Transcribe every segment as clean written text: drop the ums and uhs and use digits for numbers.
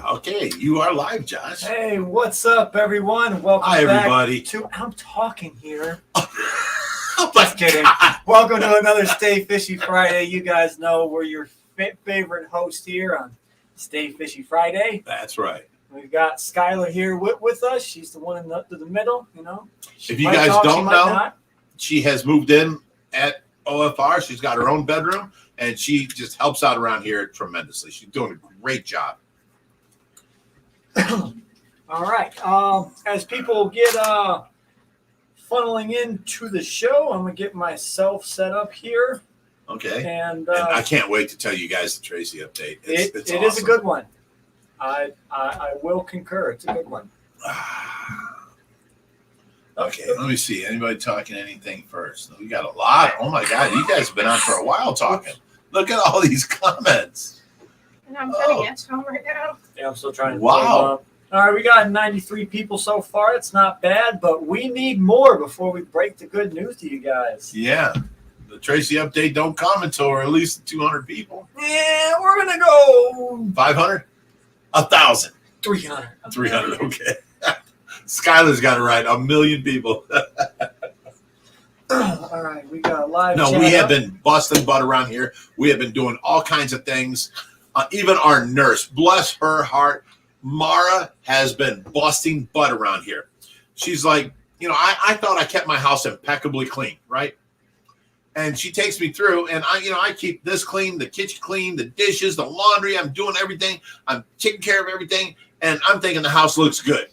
Okay, you are live, Josh. Hey, what's up, everyone? Welcome Hi, back everybody. to I'm talking here. Oh, Just kidding. Welcome to another Stay Fishy Friday. You guys know we're your favorite host here on Stay Fishy Friday. That's right. We've got Skylar here with us. She's the one in the middle, you know. If you guys don't know, she has moved in at OFR. She's got her own bedroom, and she just helps out around here tremendously. She's doing a great job. All right. As people get funneling into the show, I'm going to get myself set up here. Okay. And I can't wait to tell you guys the Tracy update. It's awesome. Is a good one. I will concur. It's a good one. Okay, let me see. Anybody talking anything first? We got a lot. Oh, my God. You guys have been on for a while talking. Look at all these comments. And I'm trying to get to them right now. Yeah, I'm still trying to. Wow. All right, we got 93 people so far. It's not bad, but we need more before we break the good news to you guys. Yeah. The Tracy update don't come until we're at least 200 people. Yeah, we're going to go 500? 1,000. 300. 300, okay. Skylar's got it right. 1 million people. All right, we got a live No, chat we have up. been busting butt around here. We have been doing all kinds of things. Even our nurse, bless her heart, Mara has been busting butt around here. She's like, I thought I kept my house impeccably clean, right? And she takes me through, and I keep this clean, the kitchen clean, the dishes, the laundry. I'm doing everything. I'm taking care of everything, and I'm thinking the house looks good.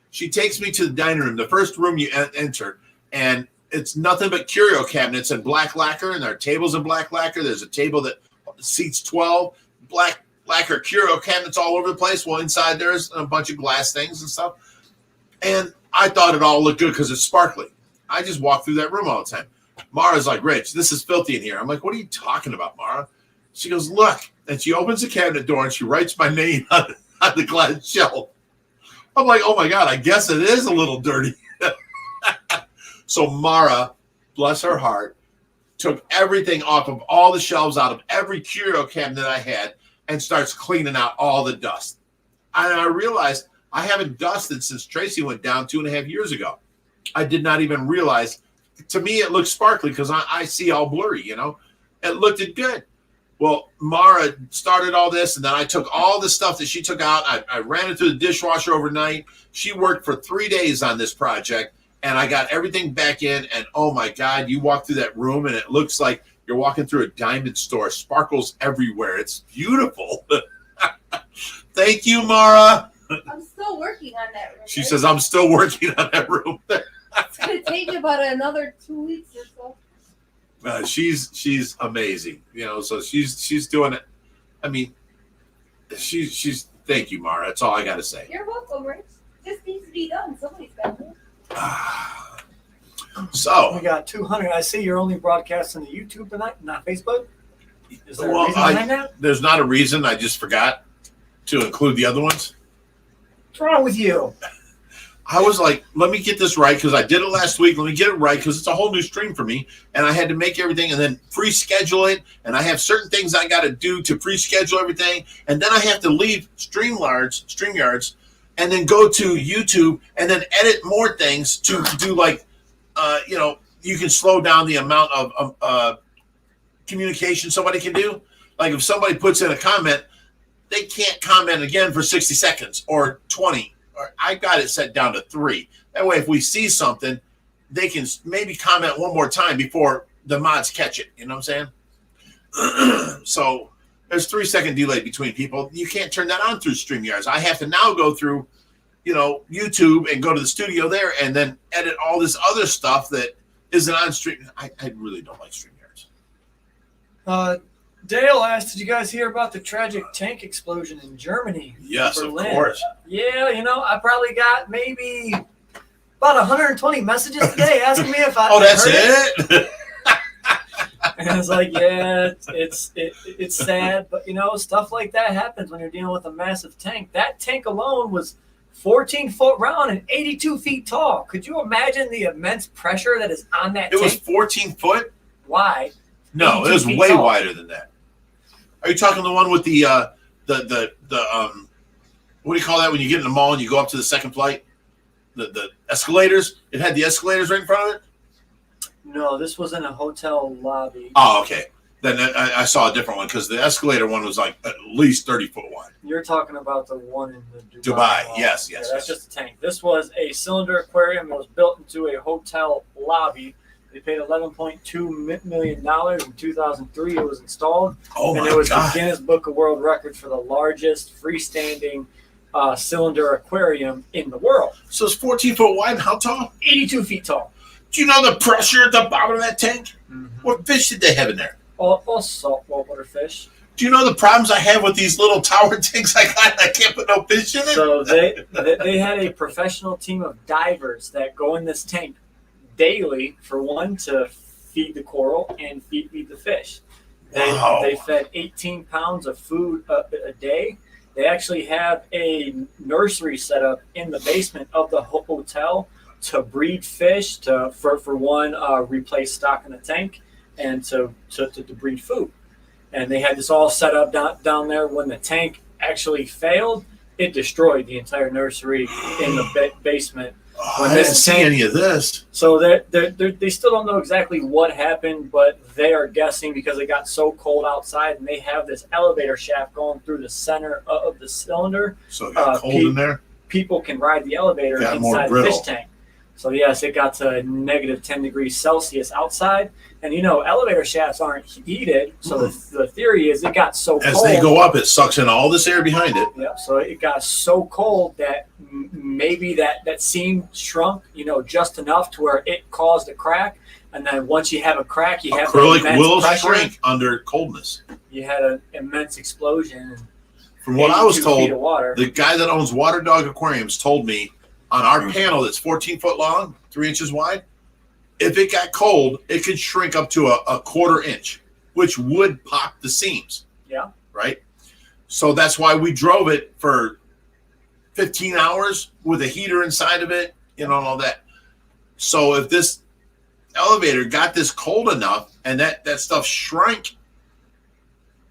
She takes me to the dining room, the first room you enter, and it's nothing but curio cabinets and black lacquer, and there are tables in black lacquer. There's a table that seats 12. Black lacquer curio cabinets all over the place. Well, inside there's a bunch of glass things and stuff. And I thought it all looked good because it's sparkly. I just walk through that room all the time. Mara's like, Rich, this is filthy in here. I'm like, what are you talking about, Mara? She goes, look. And she opens the cabinet door and she writes my name on the glass shelf. I'm like, oh, my God, I guess it is a little dirty. So Mara, bless her heart, took everything off of all the shelves out of every curio cabinet I had and starts cleaning out all the dust. And I realized I haven't dusted since Tracy went down 2.5 years ago. I did not even realize. To me, it looked sparkly because I see all blurry, It looked good. Well, Mara started all this, and then I took all the stuff that she took out. I ran it through the dishwasher overnight. She worked for 3 days on this project, and I got everything back in. And, oh, my God, you walk through that room, and it looks like you're walking through a diamond store. Sparkles everywhere. It's beautiful. Thank you, Mara. I'm still working on that room. She says, I'm still working on that room. It's going to take about another 2 weeks or so. She's amazing, so she's doing it. I mean, she's thank you, Mara. That's all I got to say. You're welcome, Rich. This needs to be done. Somebody's got to. So we got 200. I see you're only broadcasting the YouTube tonight, not Facebook. Is there a well, reason behind that? There's not a reason. I just forgot to include the other ones. What's wrong with you? I was like, let me get this right because I did it last week. Let me get it right because it's a whole new stream for me. And I had to make everything and then pre-schedule it. And I have certain things I got to do to pre-schedule everything. And then I have to leave StreamYards, and then go to YouTube and then edit more things to do like, you can slow down the amount of communication somebody can do. Like if somebody puts in a comment, they can't comment again for 60 seconds or 20. Or I got it set down to 3. That way, if we see something, they can maybe comment one more time before the mods catch it. You know what I'm saying? So there's 3-second delay between people. You can't turn that on through StreamYards. I have to now go through, YouTube and go to the studio there and then edit all this other stuff that isn't on stream. I really don't like StreamYards. Dale asked, did you guys hear about the tragic tank explosion in Germany? Yes, Berlin? Of course. Yeah, I probably got maybe about 120 messages today asking me if I Oh, that's heard it? And I was like, yeah, it's sad, but stuff like that happens when you're dealing with a massive tank. That tank alone was 14 foot round and 82 feet tall. Could you imagine the immense pressure that is on that tank? It was 14 foot? Wide. No, it was way wider than that. Are you talking the one with the the what do you call that when you get in the mall and you go up to the second flight? The escalators. It had the escalators right in front of it. No, this was in a hotel lobby. Oh, okay. Then I saw a different one because the escalator one was like at least 30 foot wide. You're talking about the one in the Dubai. Mall. Yes. That's just a tank. This was a cylinder aquarium that was built into a hotel lobby. They paid $11.2 million in 2003. It was installed. Oh, and it was the Guinness Book of World Records for the largest freestanding cylinder aquarium in the world. So it's 14 foot wide. How tall? 82 feet tall. Do you know the pressure at the bottom of that tank? Mm-hmm. What fish did they have in there? All saltwater fish. Do you know the problems I have with these little tower tanks I got? I can't put no fish in it. So they had a professional team of divers that go in this tank daily, for one, to feed the coral and feed the fish. They fed 18 pounds of food a day. They actually have a nursery set up in the basement of the hotel to breed fish, for one, replace stock in the tank, and to breed food. And they had this all set up down there. When the tank actually failed, it destroyed the entire nursery in the basement. I didn't see any of this. So they still don't know exactly what happened, but they are guessing because it got so cold outside, and they have this elevator shaft going through the center of the cylinder. So it got cold in there? People can ride the elevator inside the fish tank. So yes, it got to negative 10 degrees Celsius outside. And elevator shafts aren't heated. So the theory is it got so cold. As they go up, it sucks in all this air behind it. Yeah, so it got so cold that maybe that seam shrunk, just enough to where it caused a crack. And then once you have a crack, you have acrylic will pressure. shrink under coldness. You had an immense explosion. From what I was told, water. The guy that owns Water Dog Aquariums told me on our panel that's 14 foot long, 3 inches wide, if it got cold, it could shrink up to a quarter inch, which would pop the seams. Yeah. Right? So that's why we drove it for 15 hours with a heater inside of it, and all that. So if this elevator got this cold enough and that stuff shrank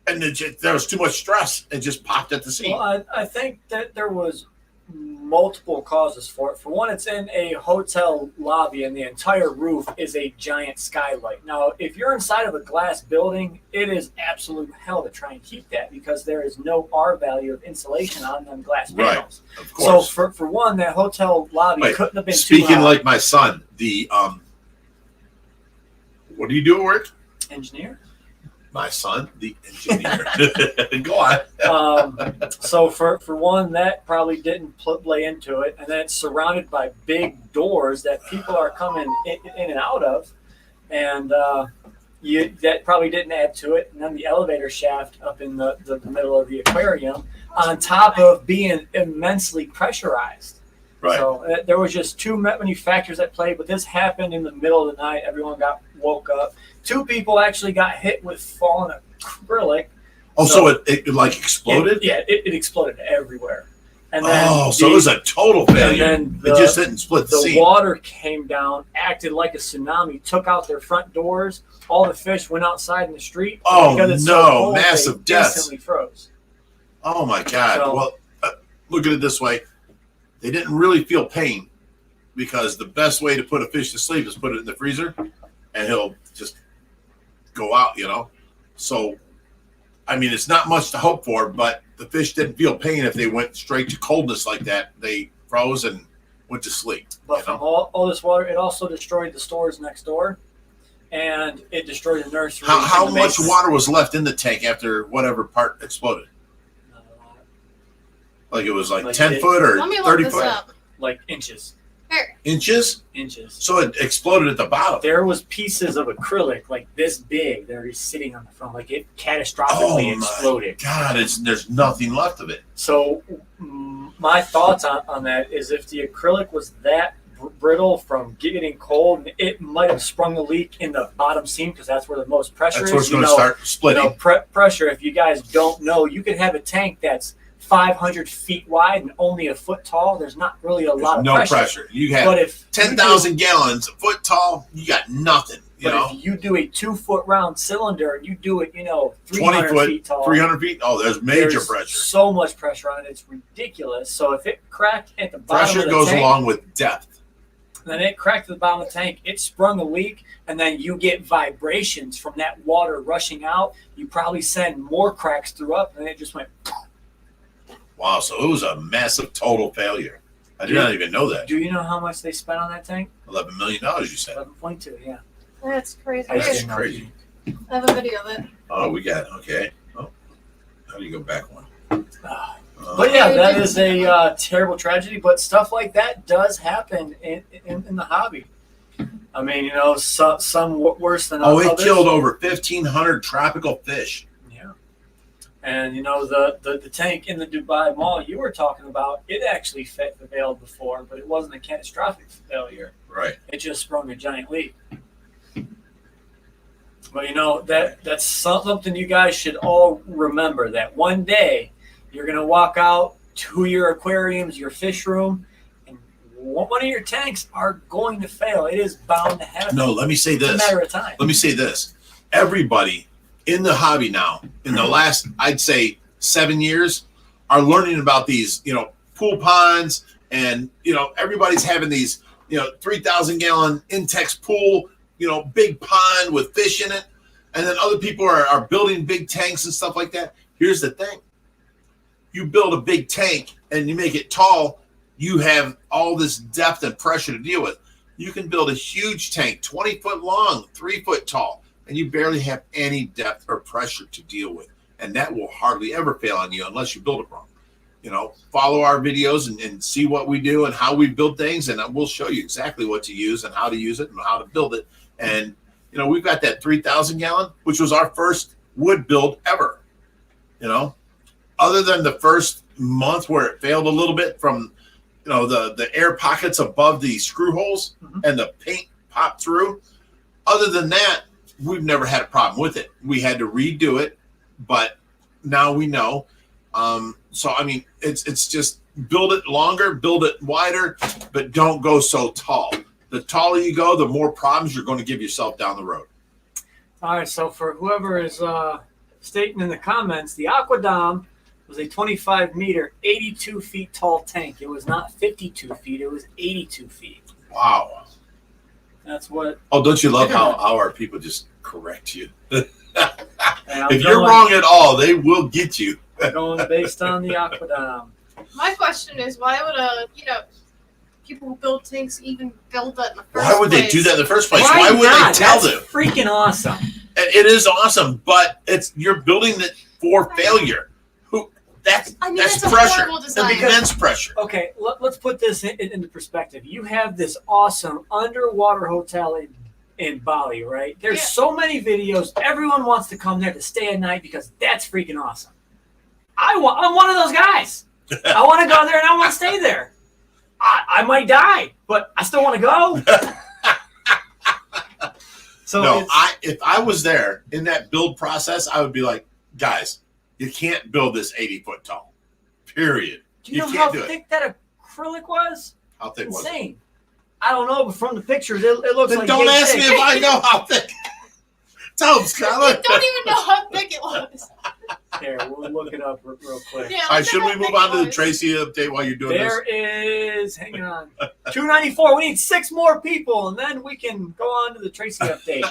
and there was too much stress, it just popped at the seam. Well, I think that there was multiple causes for it. For one, it's in a hotel lobby and the entire roof is a giant skylight. Now, if you're inside of a glass building, it is absolute hell to try and keep that because there is no R value of insulation on them glass panels. Right, of course. So for one, that hotel lobby couldn't have been speaking too hot. Like my son, what do you do at work? Engineer. My son, the engineer. Go on. So for one, that probably didn't play into it, and then it's surrounded by big doors that people are coming in and out of, and that probably didn't add to it. And then the elevator shaft up in the middle of the aquarium, on top of being immensely pressurized. Right. So there was just too many factors at play, but this happened in the middle of the night. Everyone woke up. 2 people actually got hit with fallen acrylic. Oh, so it like exploded? It exploded everywhere. And then so it was a total failure. And then it just didn't split the seam. The water came down, acted like a tsunami, took out their front doors. All the fish went outside in the street. Oh, because it's no, so cold, massive they deaths. instantly froze. Oh, my God. So, well, look at it this way. They didn't really feel pain because the best way to put a fish to sleep is put it in the freezer and he'll just go out, So, I mean, it's not much to hope for, but the fish didn't feel pain if they went straight to coldness like that. They froze and went to sleep. But from all this water, it also destroyed the stores next door, and it destroyed the nursery. How much water was left in the tank after whatever part exploded? Like it was like 10 foot or 30 foot? Like inches. Inches? Inches. So it exploded at the bottom. There was pieces of acrylic like this big that are sitting on the front. Like it catastrophically exploded. God, there's nothing left of it. So my thoughts on that is if the acrylic was that brittle from getting cold, it might have sprung a leak in the bottom seam because that's where the most pressure is. That's where it's going to start splitting. Pressure, if you guys don't know, you can have a tank that's 500 feet wide and only a foot tall. There's not really a lot of pressure. No pressure. You have 10,000 gallons, a foot tall, you got nothing. But if you do a 2-foot round cylinder and you do it, 20 300 foot, feet tall, 300 feet. Oh, there's major there's pressure. So much pressure on it, it's ridiculous. So if it cracked at the bottom Pressure of the goes tank, along with depth. then it cracked at the bottom of the tank, it sprung a leak, and then you get vibrations from that water rushing out. You probably send more cracks through up, and it just went. Wow, so it was a massive total failure. I did not even know that. Do you know how much they spent on that tank? $11 million, you said. 11.2, yeah. That's crazy. That's crazy. I have a video of it. Oh, we got okay. Oh, how do you go back one? But yeah, that is a terrible tragedy. But stuff like that does happen in the hobby. I mean, some worse than others. it killed over 1,500 tropical fish. Yeah, and the tank in the Dubai Mall you were talking about, it actually failed before, but it wasn't a catastrophic failure. Right. It just sprung a giant leak. But that's something you guys should all remember, that one day you're going to walk out to your aquariums, your fish room, and one of your tanks are going to fail. It is bound to happen. No, let me say this. It's a matter of time. Let me say this. Everybody in the hobby now, in the last, I'd say 7 years, are learning about these, pool ponds, and, everybody's having these, 3,000 gallon Intex pool, big pond with fish in it. And then other people are building big tanks and stuff like that. Here's the thing. You build a big tank and you make it tall, you have all this depth and pressure to deal with. You can build a huge tank, 20 foot long, 3 foot tall, and you barely have any depth or pressure to deal with. And that will hardly ever fail on you unless you build it wrong. Follow our videos and see what we do and how we build things, and we'll show you exactly what to use and how to use it and how to build it. And, we've got that 3,000 gallon, which was our first wood build ever. Other than the first month where it failed a little bit from, the air pockets above the screw holes and the paint popped through. Other than that, we've never had a problem with it. We had to redo it, but now we know. So, I mean, it's just build it longer, build it wider, but don't go so tall. The taller you go, the more problems you're going to give yourself down the road. All right, so for whoever is stating in the comments, the Aquadom was a 25-meter, 82 feet tall tank. It was not 52 feet. It was 82 feet. Wow. That's what... Oh, don't you love how our people just correct you? If you're going, wrong at all, they will get you. Going based on the Aquadom. My question is, why would people who build tanks even build that in the first place? Why would they do that in the first place? Why would not? they tell That's them? Freaking awesome. It is awesome, but you're building it for failure. That's a pressure. horrible design. Immense pressure. Okay, let's put this into perspective. You have this awesome underwater hotel in Bali, right? There's so many videos. Everyone wants to come there to stay at night because that's freaking awesome. I'm one of those guys. I want to go there and I want to stay there. I might die, but I still want to go. So no, if I was there in that build process, I would be like, guys, you can't build this 80 foot tall. Period. Do you know can't how do thick that acrylic was? How thick was it? Insane. I don't know, but from the pictures, it looks Then like. don't ask me if I know how thick. Tell them, Skylar. I don't even know how thick it was. Here, we'll look it up real quick. Yeah, All right, should we move on to the Tracy update while you're doing There is, hang on, 294. We need 6 more people, and then we can go on to the Tracy update.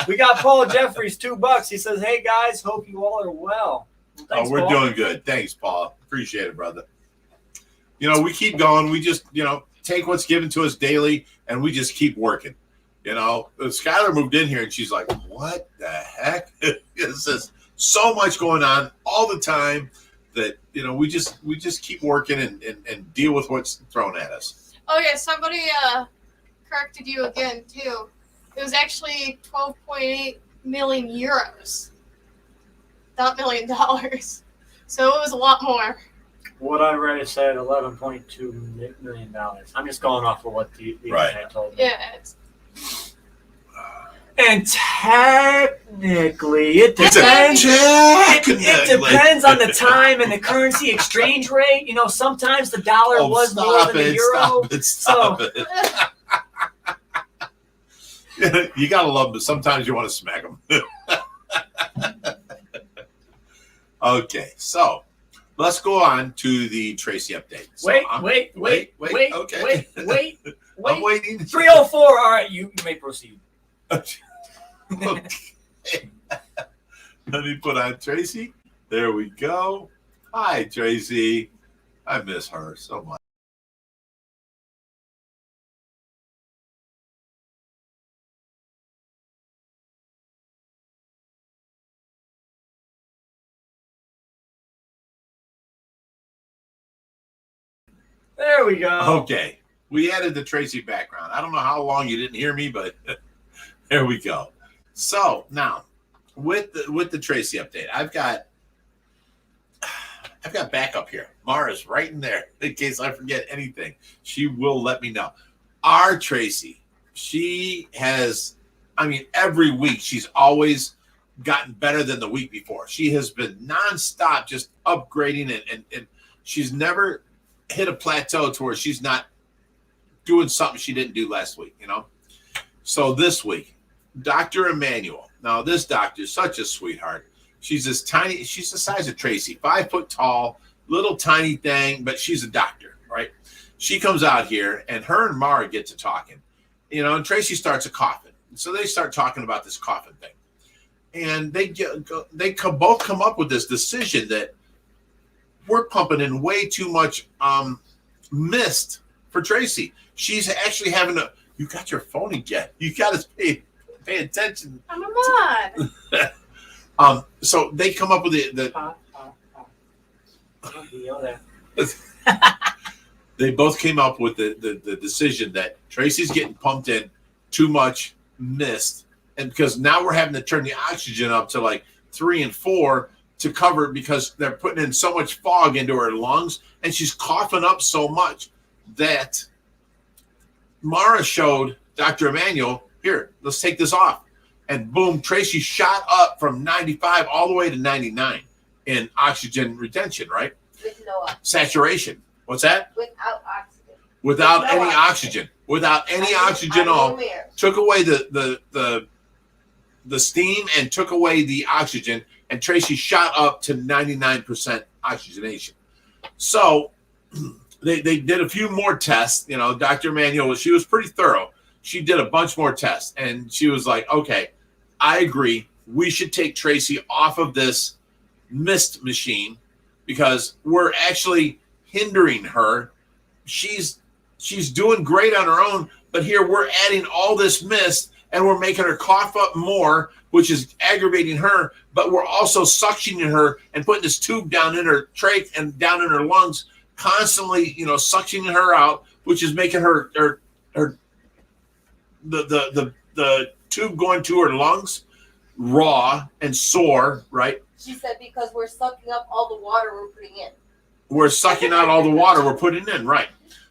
We got Paul Jeffries, $2. He says, "Hey guys, hope you all are well." Well, thanks, we're Paul. doing good. Thanks, Paul. Appreciate it, brother. We keep going. We just, take what's given to us daily, and we just keep working. Skylar moved in here, and she's like, "What the heck?" It's just so much going on all the time that we just keep working and deal with what's thrown at us. Oh yeah, somebody corrected you again too. It was actually 12.8 million euros, not $1 million. So it was a lot more. What I read said $11.2 million. I'm just going off of what the internet told me. Yeah. And technically, it depends. It depends on the time and the currency exchange rate. Sometimes the dollar was more than the euro. Stop it. You gotta love them, but sometimes you want to smack them. Okay, so let's go on to the Tracy update. So Wait. Okay. Wait. I'm waiting. 304. All right, you may proceed. Okay. Let me put on Tracy. There we go. Hi, Tracy. I miss her so much. There we go. Okay. We added the Tracy background. I don't know how long you didn't hear me, but there we go. So now with the Tracy update, I've got backup here. Mara's right in there in case I forget anything. She will let me know. Our Tracy, she has, every week she's always gotten better than the week before. She has been nonstop just upgrading and she's never hit a plateau to where she's not doing something she didn't do last week, So this week, Dr. Emmanuel. Now this doctor is such a sweetheart. She's this tiny, she's the size of Tracy, 5 foot tall, little tiny thing, but she's a doctor, right? She comes out here and her and Mara get to talking, and Tracy starts a coughing. So they start talking about this coughing thing. And they both come up with this decision that we're pumping in way too much mist for Tracy. She's actually having you got your phone again. You got to pay attention. I'm a mod. So they come up with they both came up with the decision that Tracy's getting pumped in too much mist, and because now we're having to turn the oxygen up to like 3 and 4 to cover, because they're putting in so much fog into her lungs, and she's coughing up so much that Mara showed Dr. Emmanuel, here, let's take this off. And boom, Tracy shot up from 95 all the way to 99 in oxygen retention, right? With no oxygen. Saturation. What's that? Without oxygen. Without any oxygen. Without any oxygen at all. Took away the steam and took away the oxygen, and Tracy shot up to 99% oxygenation. So they did a few more tests. Dr. Emmanuel, she was pretty thorough. She did a bunch more tests, and she was like, okay, I agree. We should take Tracy off of this mist machine because we're actually hindering her. She's doing great on her own, but here we're adding all this mist and we're making her cough up more, which is aggravating her, but we're also suctioning her and putting this tube down in her trach and down in her lungs, constantly, suctioning her out, which is making her the tube going to her lungs raw and sore, right? She said because we're sucking up all the water we're putting in. We're sucking out all the water we're putting in, right?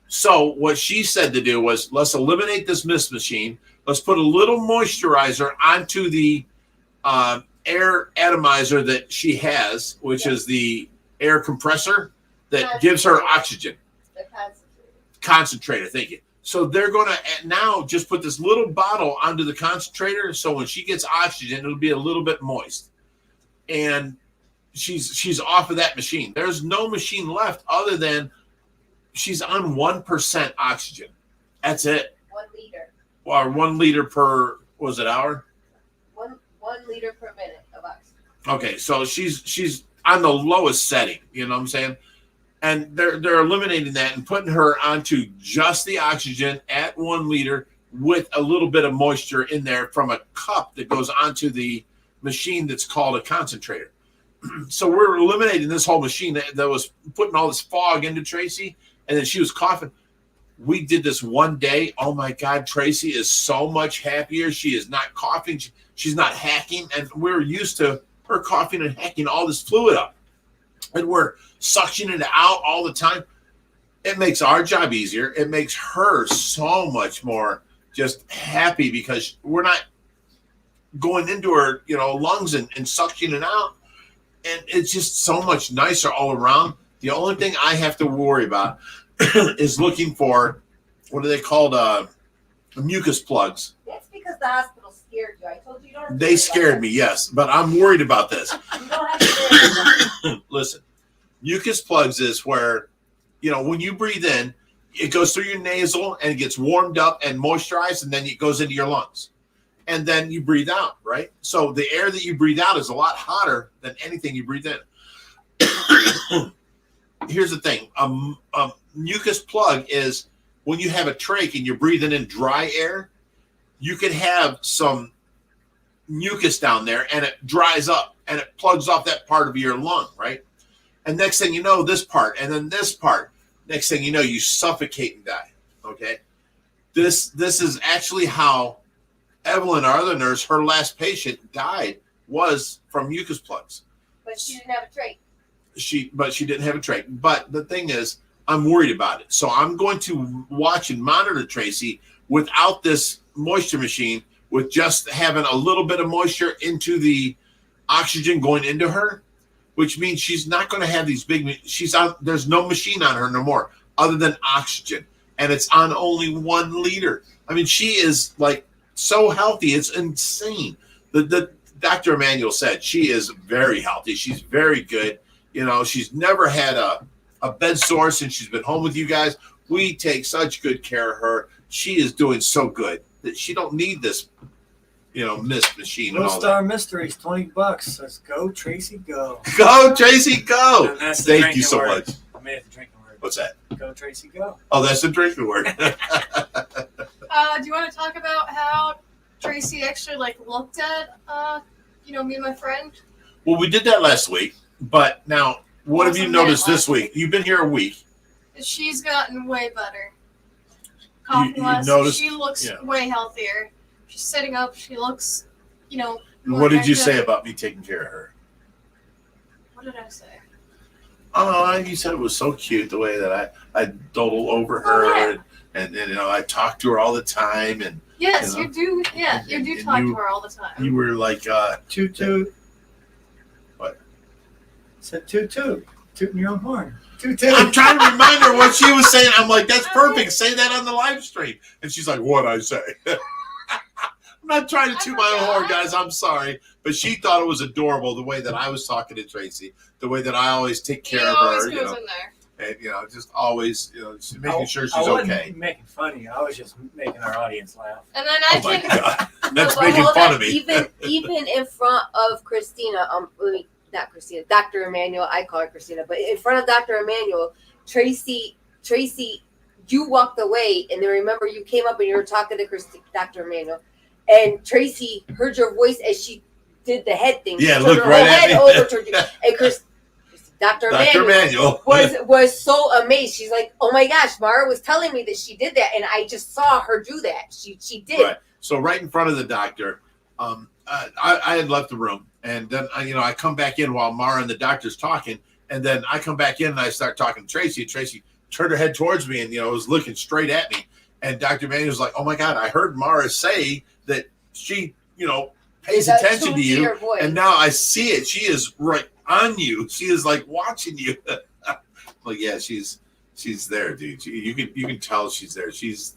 So what she said to do was, let's eliminate this mist machine. Let's put a little moisturizer onto the air atomizer that she has, which is the air compressor that gives her oxygen. The Concentrator, thank you. So they're going to now just put this little bottle onto the concentrator, so when she gets oxygen, it'll be a little bit moist. And she's off of that machine. There's no machine left other than she's on 1% oxygen. That's it. 1 liter. Or 1 liter per, was it hour? 1 liter per minute of oxygen. Okay, so she's on the lowest setting, you know what I'm saying? And they're eliminating that and putting her onto just the oxygen at 1 liter with a little bit of moisture in there from a cup that goes onto the machine that's called a concentrator. So we're eliminating this whole machine that was putting all this fog into Tracy, and then she was coughing. We did this one day. Oh my God, Tracy is so much happier. She is not coughing. She's not hacking. And we're used to her coughing and hacking all this fluid up. And we're suctioning it out all the time. It makes our job easier. It makes her so much more just happy because we're not going into her, lungs and suctioning it out. And it's just so much nicer all around. The only thing I have to worry about is looking for, what are they called? Mucus plugs. That's because the hospital scared you. I told you you don't have to They worry scared about me, yes, but I'm worried about this. that. You don't have to worry about Listen, mucus plugs is where, when you breathe in, it goes through your nasal and it gets warmed up and moisturized, and then it goes into your lungs. And then you breathe out, right? So the air that you breathe out is a lot hotter than anything you breathe in. Here's the thing. A mucus plug is when you have a trach and you're breathing in dry air, you could have some mucus down there and it dries up and it plugs off that part of your lung, right? And next thing you know, this part, and then this part, next thing you know, you suffocate and die, okay? This is actually how Evelyn, our other nurse, her last patient died was from mucus plugs. But she didn't have a trach. But she didn't have a trach. But the thing is, I'm worried about it. So I'm going to watch and monitor Tracy without this moisture machine, with just having a little bit of moisture into the oxygen going into her, which means she's not going to have these big. There's no machine on her no more other than oxygen, and it's on only 1 liter. I mean, she is like so healthy, it's insane. The Dr. Emmanuel said she is very healthy. She's very good. She's never had a bed sore since she's been home with you guys. We take such good care of her. She is doing so good that she don't need this, mist machine and all Star that. Mysteries, $20. Let's go, Tracy, go. Go, Tracy, go. And that's the Thank drinking you so word. much. I made it the drinking word. What's that? Go, Tracy, go. Oh, that's the drinking word. Do you want to talk about how Tracy actually looked at me and my friend? Well, we did that last week, but now what have you noticed this week? You've been here a week. She's gotten way better. Coughing You less. noticed? She looks way healthier. She's sitting up. She looks, more What did you active. say about me taking care of her? What did I say? Oh, you said it was so cute the way that I dawdle over her, Oh, yeah. and I talk to her all the time, and Yes, You know? you do. Yeah, you do And talk you- to her all the time. you were like, Toot, toot. What? Said toot, toot. Tooting your own horn. Toot, toot. I'm trying to remind her what she was saying. I'm like, that's perfect. Say that on the live stream. And she's like, what'd I say? I'm not trying to toot my own horn, guys. I'm sorry. But she thought it was adorable the way that I was talking to Tracy, the way that I always take care of always her, goes in there. and just always, she's making sure she's I wasn't okay. making fun of you. I was just making our audience laugh. And then Oh my God. That's No, but making hold fun on. of me. Even in front of Christina, not Christina, Dr. Emmanuel. I call her Christina, but in front of Dr. Emmanuel, Tracy, you walked away, and then remember you came up and you were talking to Dr. Emmanuel, and Tracy heard your voice as she did the head thing. Yeah, She look turned her right whole at head me. over toward you, and Dr. Dr. Emmanuel Emmanuel. was so amazed. She's like, "Oh my gosh, Mara was telling me that she did that, and I just saw her do that. She did." Right. So right in front of the doctor, I had left the room, and then I come back in while Mara and the doctor's talking, and then I come back in and I start talking to Tracy. And Tracy turned her head towards me and was looking straight at me. And Dr. Manuel was like, "Oh my God, I heard Mara say that she pays That attention tuned to you, your voice. and now I see it. She is right on you. She is like watching you." Like, yeah, she's there, dude. You can tell she's there. She's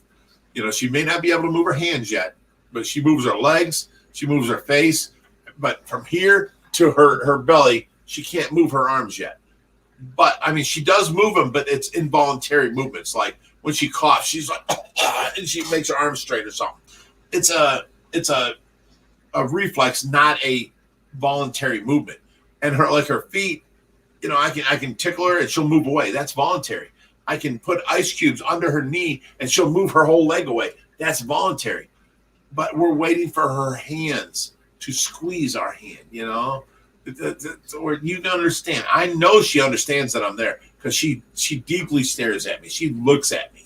she may not be able to move her hands yet, but she moves her legs, she moves her face, but from here to her belly, she can't move her arms yet. But I mean, she does move them, but it's involuntary movements. Like when she coughs, she's like, and she makes her arms straight or something. It's a reflex, not a voluntary movement. And her feet, I can tickle her and she'll move away. That's voluntary. I can put ice cubes under her knee and she'll move her whole leg away. That's voluntary. But we're waiting for her hands to squeeze our hand, You can understand. I know she understands that I'm there because she deeply stares at me. She looks at me,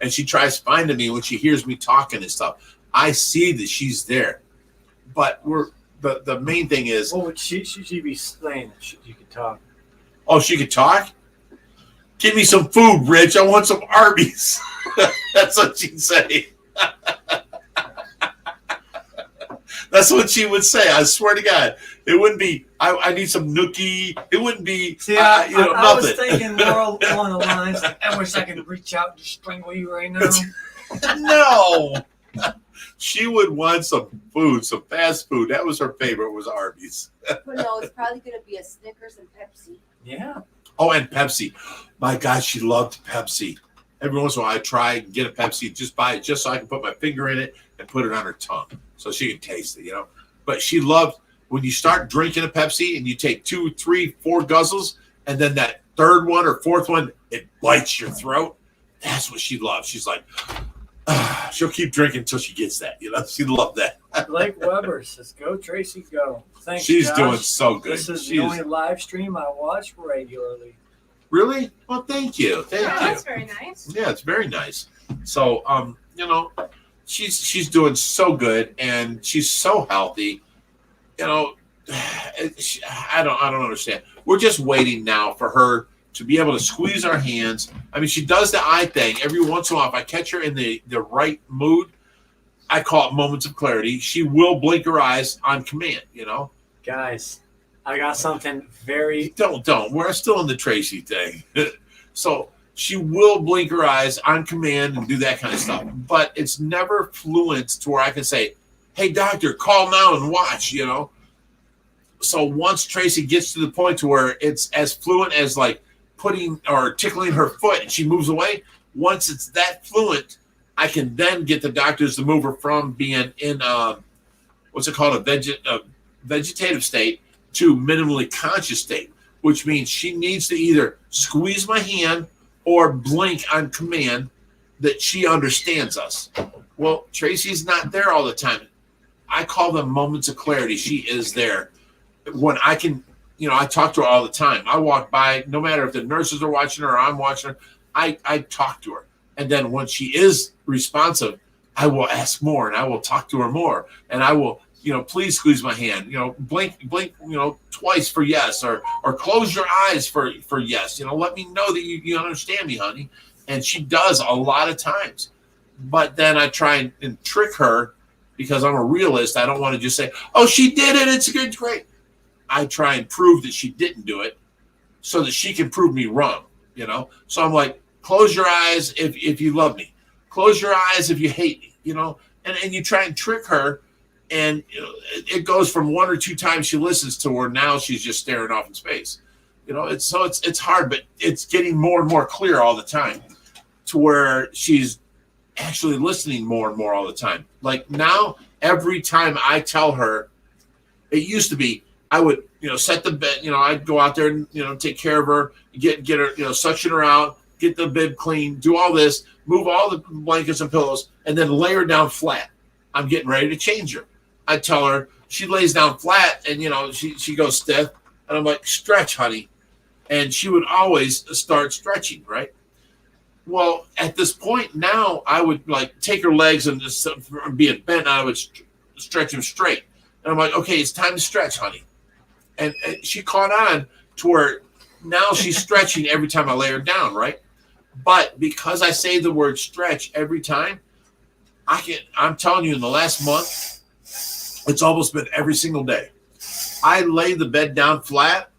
and she tries finding me when she hears me talking and stuff. I see that she's there. But the main thing is. What would she be saying that you could talk? Oh, she could talk? Give me some food, Rich. I want some Arby's. That's what she'd say. That's what she would say. I swear to God. It wouldn't be, I need some nookie. It wouldn't be, See, I was nothing. thinking more along the lines, I wish I could reach out and strangle you right now. No. She would want some food, some fast food. That was her favorite, was Arby's. But no, it's probably going to be a Snickers and Pepsi. Yeah. Oh, and Pepsi. My God, she loved Pepsi. Every once in a while, I try and get a Pepsi, just buy it, just so I can put my finger in it and put it on her tongue so she can taste it, you know. But she loved when you start drinking a Pepsi and you take 2, 3, 4 guzzles, and then that third one or fourth one, it bites your throat. That's what she loves. She's like, she'll keep drinking until she gets that. You know, she loved that. Blake Weber says, "Go Tracy, go." Thanks. She's Josh. doing so good. This is She the is- only live stream I watch regularly. Really? Well, thank you. Thank Yeah, you. that's very nice. Yeah, it's very nice. So, you know, she's doing so good, and she's so healthy. You know, I don't understand. We're just waiting now for her to be able to squeeze our hands. I mean, she does the eye thing every once in a while. If I catch her in the right mood, I call it moments of clarity. She will blink her eyes on command. You know, Guys, I got something very. don't. We're still in the Tracy thing. So she will blink her eyes on command and do that kind of stuff. But it's never fluent to where I can say, "Hey, doctor, call now and watch," you know. So once Tracy gets to the point to where it's as fluent as like putting or tickling her foot and she moves away, once it's that fluent, I can then get the doctors to move her from being in what's it called, a vegetative state to minimally conscious state, which means she needs to either squeeze my hand or blink on command that she understands us. Well, Tracy's not there all the time. I call them moments of clarity. She is there. When I can, you know, I talk to her all the time. I walk by, no matter if the nurses are watching her or I'm watching her, I talk to her. And then when she is responsive, I will ask more and I will talk to her more. And I will, you know, please squeeze my hand, you know, blink, you know, twice for yes, or close your eyes for yes. You know, let me know that you understand me, honey. And she does a lot of times. But then I try and trick her because I'm a realist. I don't want to just say, "Oh, she did it. It's good, great." I try and prove that she didn't do it so that she can prove me wrong, you know? So I'm like, close your eyes if you love me. Close your eyes if you hate me, you know? And you try and trick her, and you know, it goes from 1 or 2 times she listens to her, now she's just staring off in space. You know, it's hard, but it's getting more and more clear all the time to where she's actually listening more and more all the time. Like now, every time I tell her, it used to be, I would, you know, set the bed, you know, I'd go out there and, you know, take care of her, get her, you know, suction her out, get the bed clean, do all this, move all the blankets and pillows, and then lay her down flat. I'm getting ready to change her. I tell her, she lays down flat and, you know, she goes stiff. And I'm like, "Stretch, honey." And she would always start stretching, right? Well, at this point now, I would like take her legs and just being bent, I would stretch them straight. And I'm like, "Okay, it's time to stretch, honey." And she caught on to where now she's stretching every time I lay her down, right? But because I say the word stretch every time, I'm telling you, in the last month, it's almost been every single day. I lay the bed down flat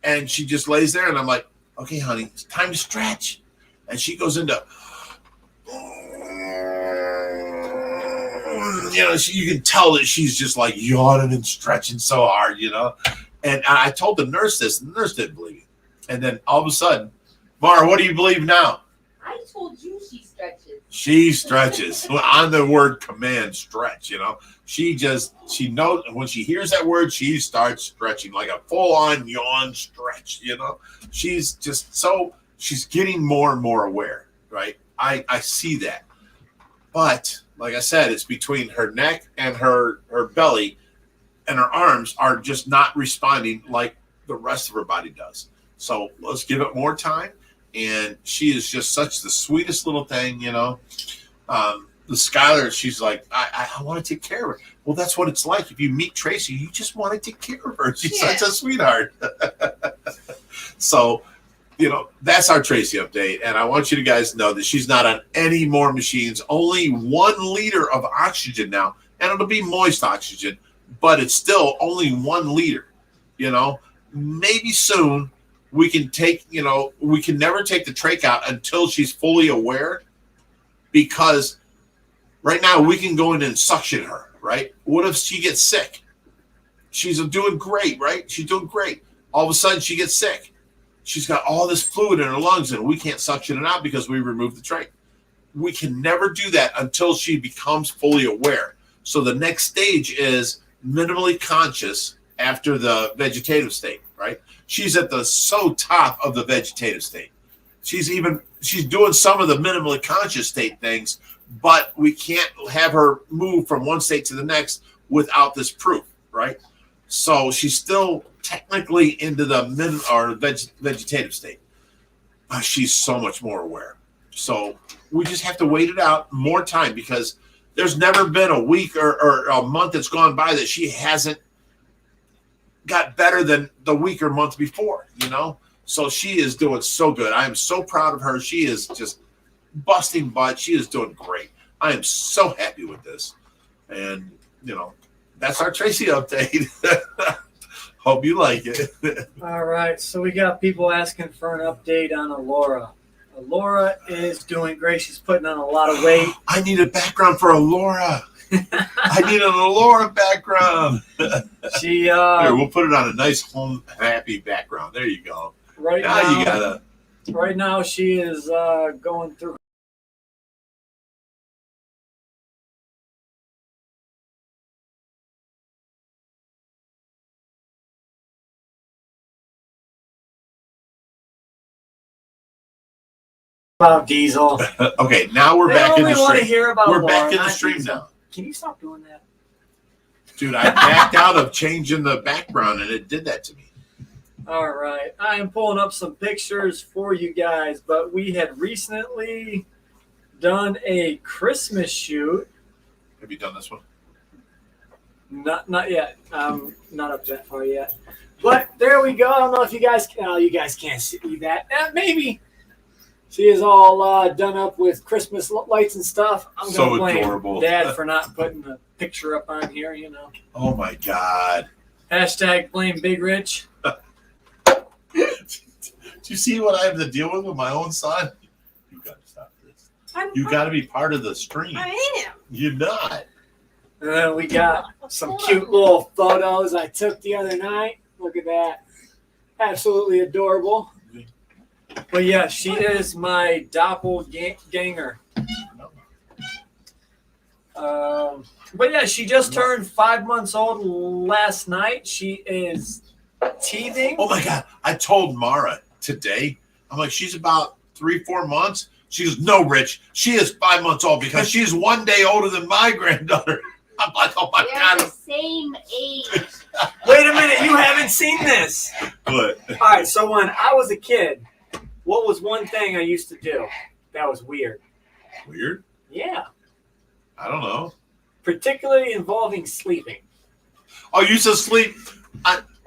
and she just lays there and I'm like, "Okay, honey, it's time to stretch." And she goes into, you know, you can tell that she's just like yawning and stretching so hard, you know. And I told the nurse this, and the nurse didn't believe it. And then all of a sudden, "Mara, what do you believe now?" I told you she stretches. She stretches on the word command, stretch, you know. She knows when she hears that word, she starts stretching like a full-on yawn stretch, you know. She's getting more and more aware, right? I see that. But like I said, it's between her neck and her belly, and her arms are just not responding like the rest of her body does. So let's give it more time. And she is just such the sweetest little thing, you know. The Skylar, she's like, I want to take care of her. Well, that's what it's like. If you meet Tracy, you just want to take care of her. She's such a sweetheart. So, you know, that's our Tracy update. And I want you to guys know that she's not on any more machines. Only 1 liter of oxygen now. And it'll be moist oxygen, but it's still only 1 liter. You know, maybe soon we can take, you know, we can never take the trach out until she's fully aware, because Right now, we can go in and suction her, right? What if she gets sick? She's doing great, right? She's doing great. All of a sudden, she gets sick. She's got all this fluid in her lungs, and we can't suction it out because we removed the trach. We can never do that until she becomes fully aware. So the next stage is minimally conscious after the vegetative state, right? She's at the top of the vegetative state. She's doing some of the minimally conscious state things, but we can't have her move from one state to the next without this proof, right? So she's still technically into the vegetative state, but she's so much more aware. So we just have to wait it out more time, because there's never been a week or a month that's gone by that she hasn't got better than the week or month before, So she is doing so good. I am so proud of her. She is just busting butt. She is doing great. I am so happy with this. And, that's our Tracy update. Hope you like it. All right. So we got people asking for an update on Lora. Lora is doing great. She's putting on a lot of weight. I need a background for Lora. I need an Lora background. Here, we'll put it on a nice home happy background. There you go. Right now she is going through about Diesel. Okay, now we're back in the stream. Want to hear about we're Lora, back in the not stream Diesel. now. Can you stop doing that? Dude, I backed out of changing the background and it did that to me. All right. I am pulling up some pictures for you guys, but we had recently done a Christmas shoot. Have you done this one? Not yet. Not up that far yet. But there we go. I don't know if you guys can't see that. Maybe. She is all done up with Christmas lights and stuff. I'm so going to blame adorable. Dad for not putting the picture up on here, Oh, my God. Hashtag blame Bigrich. Do you see what I have to deal with my own son? You got to stop this. You got to be part of the stream. I am. You're not. And then we got some cute little photos I took the other night. Look at that. Absolutely adorable. But yeah, she is my doppelganger. But yeah, she just turned 5 months old last night. She is teething. Oh my God. I told Mara today, I'm like, she's about 3-4 months. She goes, no, Rich, she is 5 months old because she's 1 day older than my granddaughter. I'm like, oh my God. They're the same age. Wait a minute, you haven't seen this. What? All right, so when I was a kid, what was one thing I used to do that was weird? Weird? Yeah. I don't know. Particularly involving sleeping. Oh, you used to sleep.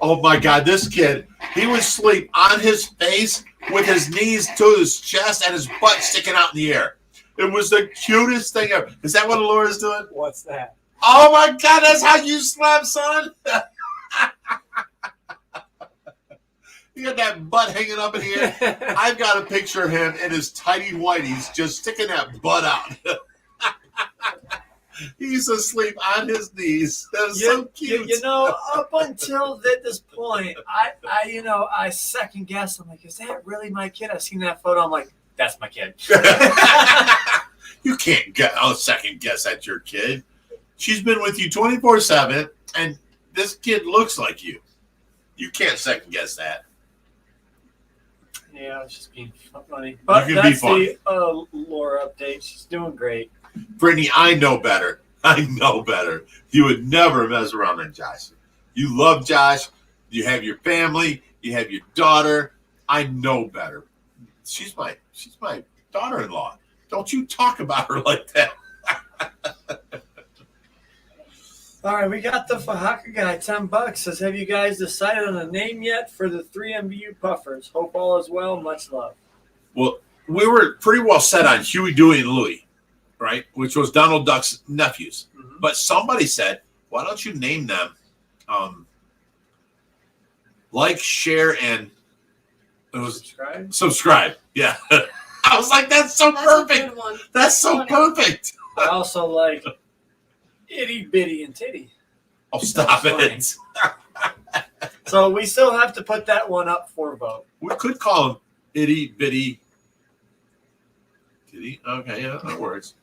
Oh my God, this kid, he would sleep on his face with his knees to his chest and his butt sticking out in the air. It was the cutest thing ever. Is that what Lora's doing? What's that? Oh my God, that's how you slept, son. You got that butt hanging up in the air. I've got a picture of him in his tidy whities just sticking that butt out. He used to sleep on his knees. That was so cute. Up until this point, I second guessed. I'm like, is that really my kid? I've seen that photo. I'm like, that's my kid. You can't second guess that's your kid. She's been with you 24/7, and this kid looks like you. You can't second guess that. Yeah, it's just being funny. But that's the Lora update. She's doing great. Brittany, I know better. You would never mess around with Josh. You love Josh. You have your family. You have your daughter. I know better. She's my daughter-in-law. Don't you talk about her like that. All right, we got the Fahaka guy, $10. Says, have you guys decided on a name yet for the 3 MVU puffers? Hope all is well. Much love. Well, we were pretty well set on Huey, Dewey, and Louie, right? Which was Donald Duck's nephews. Mm-hmm. But somebody said, why don't you name them like, share, and subscribe. Yeah. I was like, that's perfect. A good one. That's so perfect. I also like itty bitty and titty. Oh, stop That's it. So we still have to put that one up for a vote. We could call him itty bitty titty. Okay, yeah, that works.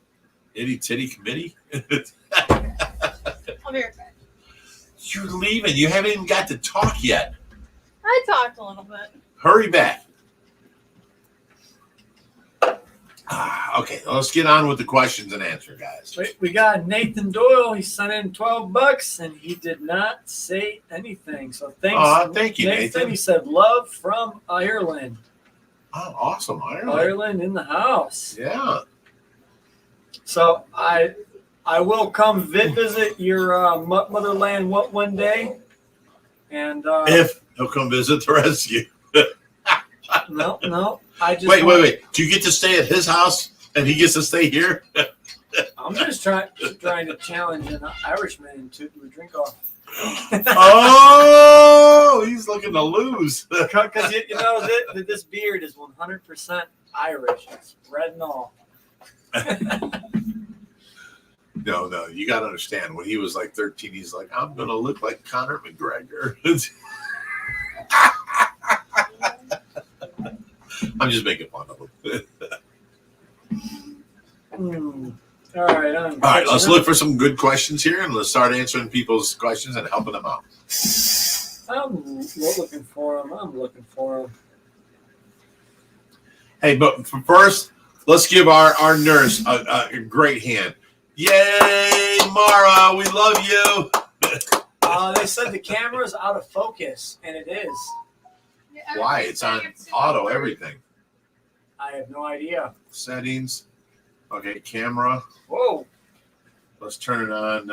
Itty titty committee. I'll be right back. You're leaving. You haven't even got to talk yet. I talked a little bit. Hurry back. Okay, let's get on with the questions and answer, guys. We got Nathan Doyle. He sent in $12 and he did not say anything. So thanks. Thank you, Nathan. He said love from Ireland. Oh, awesome. Ireland in the house. Yeah. So I will come visit your motherland one day. And If he'll come visit the rest of you. No. I just wait. Do you get to stay at his house and he gets to stay here? I'm just trying to challenge an Irishman to a drink off. Oh, he's looking to lose. Because you know this beard is 100% Irish. It's red and all. No, you got to understand. When he was like 13, he's like, I'm going to look like Conor McGregor. I'm just making fun of him. All right, let's look for some good questions here and let's start answering people's questions and helping them out. I'm looking for them. Hey, but first, let's give our nurse a great hand. Yay, Mara, we love you. They said the camera's out of focus, and it is. Yeah, Why? It's on auto everything. I have no idea. Settings. Okay, camera. Whoa. Let's turn it on.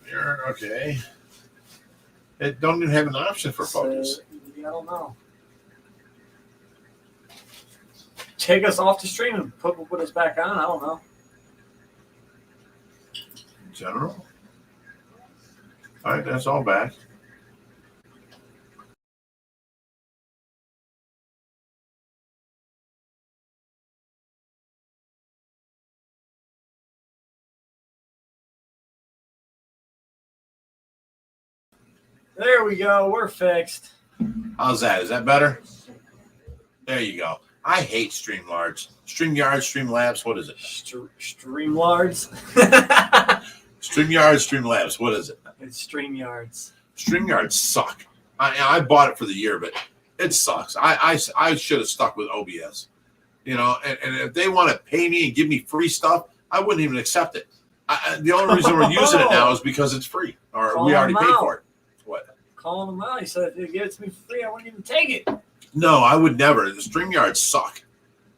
Here. Okay. It don't even have an option for focus. I don't know. Take us off the stream and put us back on. I don't know. General. All right, that's all back. There we go. We're fixed. How's that? Is that better? There you go. I hate StreamYards. Streamlabs, what is it? Streamlards. Streamlabs, what is it? It's StreamYards. StreamYards suck. I bought it for the year, but it sucks. I should have stuck with OBS. You know, and if they want to pay me and give me free stuff, I wouldn't even accept it. The only reason we're using it now is because it's free, or we already paid for it. What? Calling them out. He said if you give it to me for free, I wouldn't even take it. No, I would never. The StreamYards suck.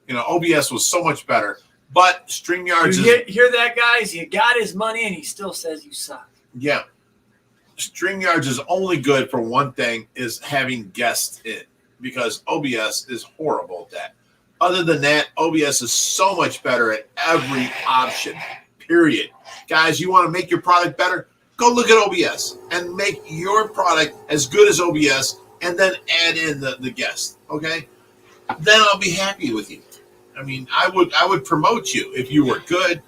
You know, OBS was so much better, but StreamYards you hear that, guys? You got his money, and he still says you suck. Yeah. StreamYards is only good for one thing, is having guests in, because OBS is horrible at that. Other than that, OBS is so much better at every option, period. Guys, you want to make your product better? Go look at OBS and make your product as good as OBS, and then add in the guest, okay? Then I'll be happy with you. I mean, I would promote you if you were good.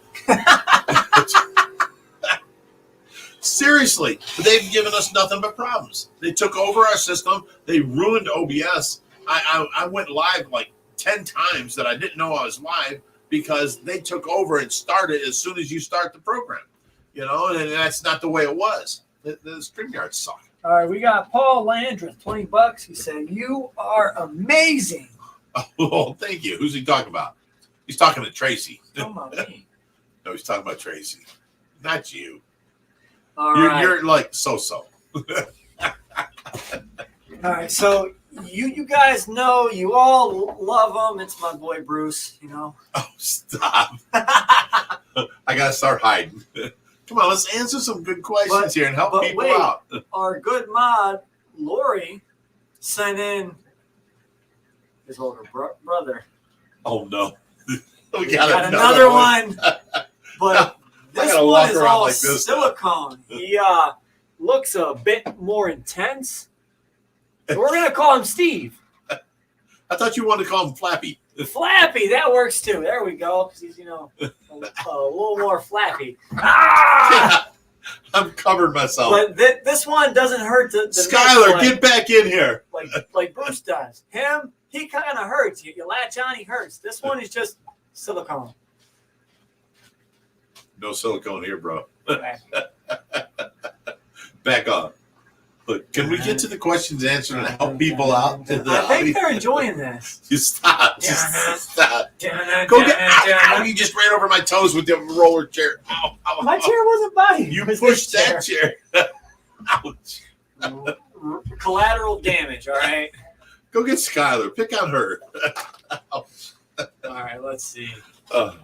Seriously, they've given us nothing but problems. They took over our system. They ruined OBS. I went live like 10 times that I didn't know I was live because they took over and started as soon as you start the program. You know, and that's not the way it was. The StreamYards suck. All right, we got Paul Landreth, $20. He said, "You are amazing." Oh, thank you. Who's he talking about? He's talking to Tracy. Come on, me. No, he's talking about Tracy. Not you. All You're, right. you're like so-so. All right, so you guys know, you all love him. It's my boy Bruce, you know. Oh, stop. I got to start hiding. Come on, let's answer some good questions here and help people out. Our good mod, Lori, sent in his older brother. Oh, no. We got another one. But this one is all like this. silicone. He looks a bit more intense. So we're going to call him Steve. I thought you wanted to call him Flappy. Flappy, that works too. There we go. Because he's, a little more flappy. Ah! I'm covering myself. But this one doesn't hurt the Skylar, get back in here. Like Bruce does. Him, he kind of hurts. You latch on, he hurts. This one is just silicone. No silicone here, bro. Okay. Back up. Look, can we get to the questions answered and help people out? I think they're enjoying this. You stop. Just stop. Go get ow, you just ran over my toes with the roller chair. Ow, ow, My ow. chair wasn't biting. You pushed that chair. Ouch. Collateral damage, all right? Go get Skylar. Pick on her. All right, let's see. Uh,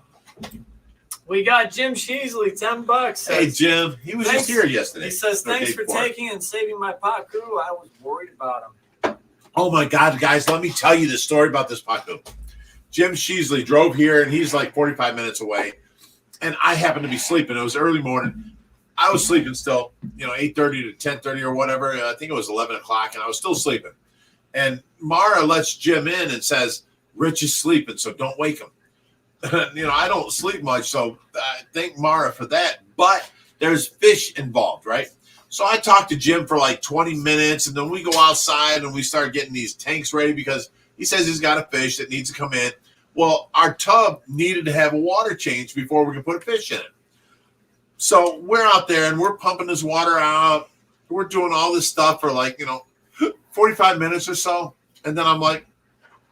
We got Jim Sheasley, $10. hey, Jim. He was just here yesterday. He says, thanks for before. taking and saving my Paku. I was worried about him. Oh, my God, guys. Let me tell you the story about this Paku. Jim Sheasley drove here, and he's like 45 minutes away. And I happened to be sleeping. It was early morning. I was sleeping still, 8:30 to 10:30 or whatever. I think it was 11 o'clock, and I was still sleeping. And Mara lets Jim in and says, Rich is sleeping, so don't wake him. I don't sleep much, so I thank Mara for that. But there's fish involved, right? So I talked to Jim for like 20 minutes, and then we go outside and we start getting these tanks ready because he says he's got a fish that needs to come in. Well, our tub needed to have a water change before we could put a fish in it. So we're out there and we're pumping this water out. We're doing all this stuff for 45 minutes or so. And then I'm like,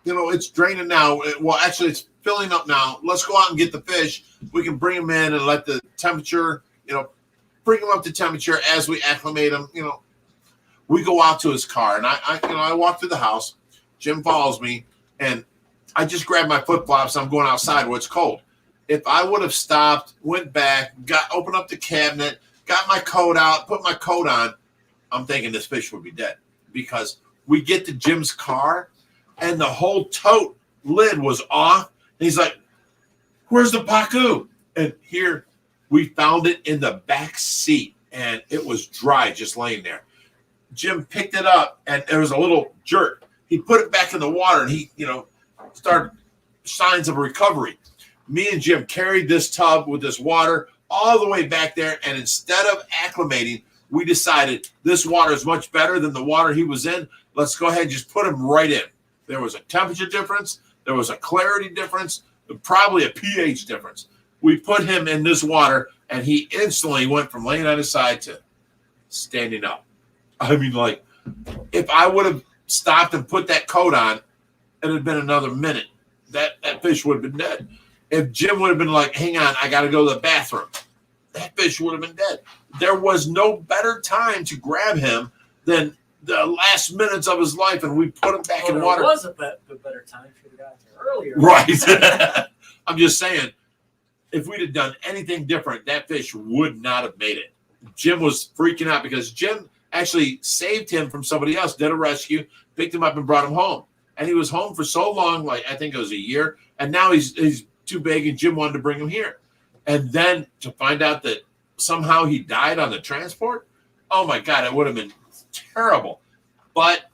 it's draining now. Well, actually, it's filling up now. Let's go out and get the fish. We can bring them in and let the temperature, bring them up to temperature as we acclimate them. We go out to his car, and I walk through the house. Jim follows me, and I just grab my flip flops. I'm going outside where it's cold. If I would have stopped, went back, opened up the cabinet, got my coat out, put my coat on, I'm thinking this fish would be dead because we get to Jim's car, and the whole tote lid was off. And he's like, where's the Paku? And here we found it in the back seat, and it was dry just laying there. Jim picked it up, and there was a little jerk. He put it back in the water, and he, started signs of recovery. Me and Jim carried this tub with this water all the way back there, and instead of acclimating, we decided this water is much better than the water he was in. Let's go ahead and just put him right in. There was a temperature difference. There was a clarity difference, probably a pH difference. We put him in this water, and he instantly went from laying on his side to standing up. I mean, if I would have stopped and put that coat on, it had been another minute. That fish would have been dead. If Jim would have been like, hang on, I got to go to the bathroom, that fish would have been dead. There was no better time to grab him than the last minutes of his life, and we put him back in water. There was a better time for the guy earlier. Right. I'm just saying, if we'd have done anything different, that fish would not have made it. Jim was freaking out because Jim actually saved him from somebody else, did a rescue, picked him up and brought him home. And he was home for so long, I think it was a year, and now he's too big, and Jim wanted to bring him here. And then to find out that somehow he died on the transport, oh, my God, it would have been terrible. But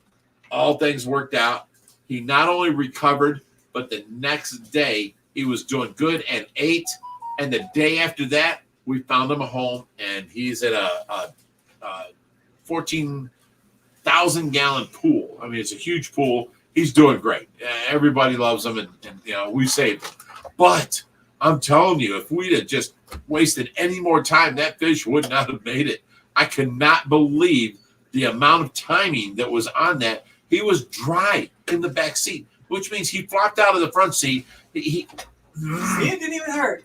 all things worked out. He not only recovered, but the next day he was doing good and ate. And the day after that, we found him a home, and he's at a 14,000-gallon pool. I mean, it's a huge pool. He's doing great. Everybody loves him, and we saved him. But I'm telling you, if we'd have just wasted any more time, that fish would not have made it. I cannot believe the amount of timing that was on that. He was dry in the back seat, which means he flopped out of the front seat. It didn't even hurt.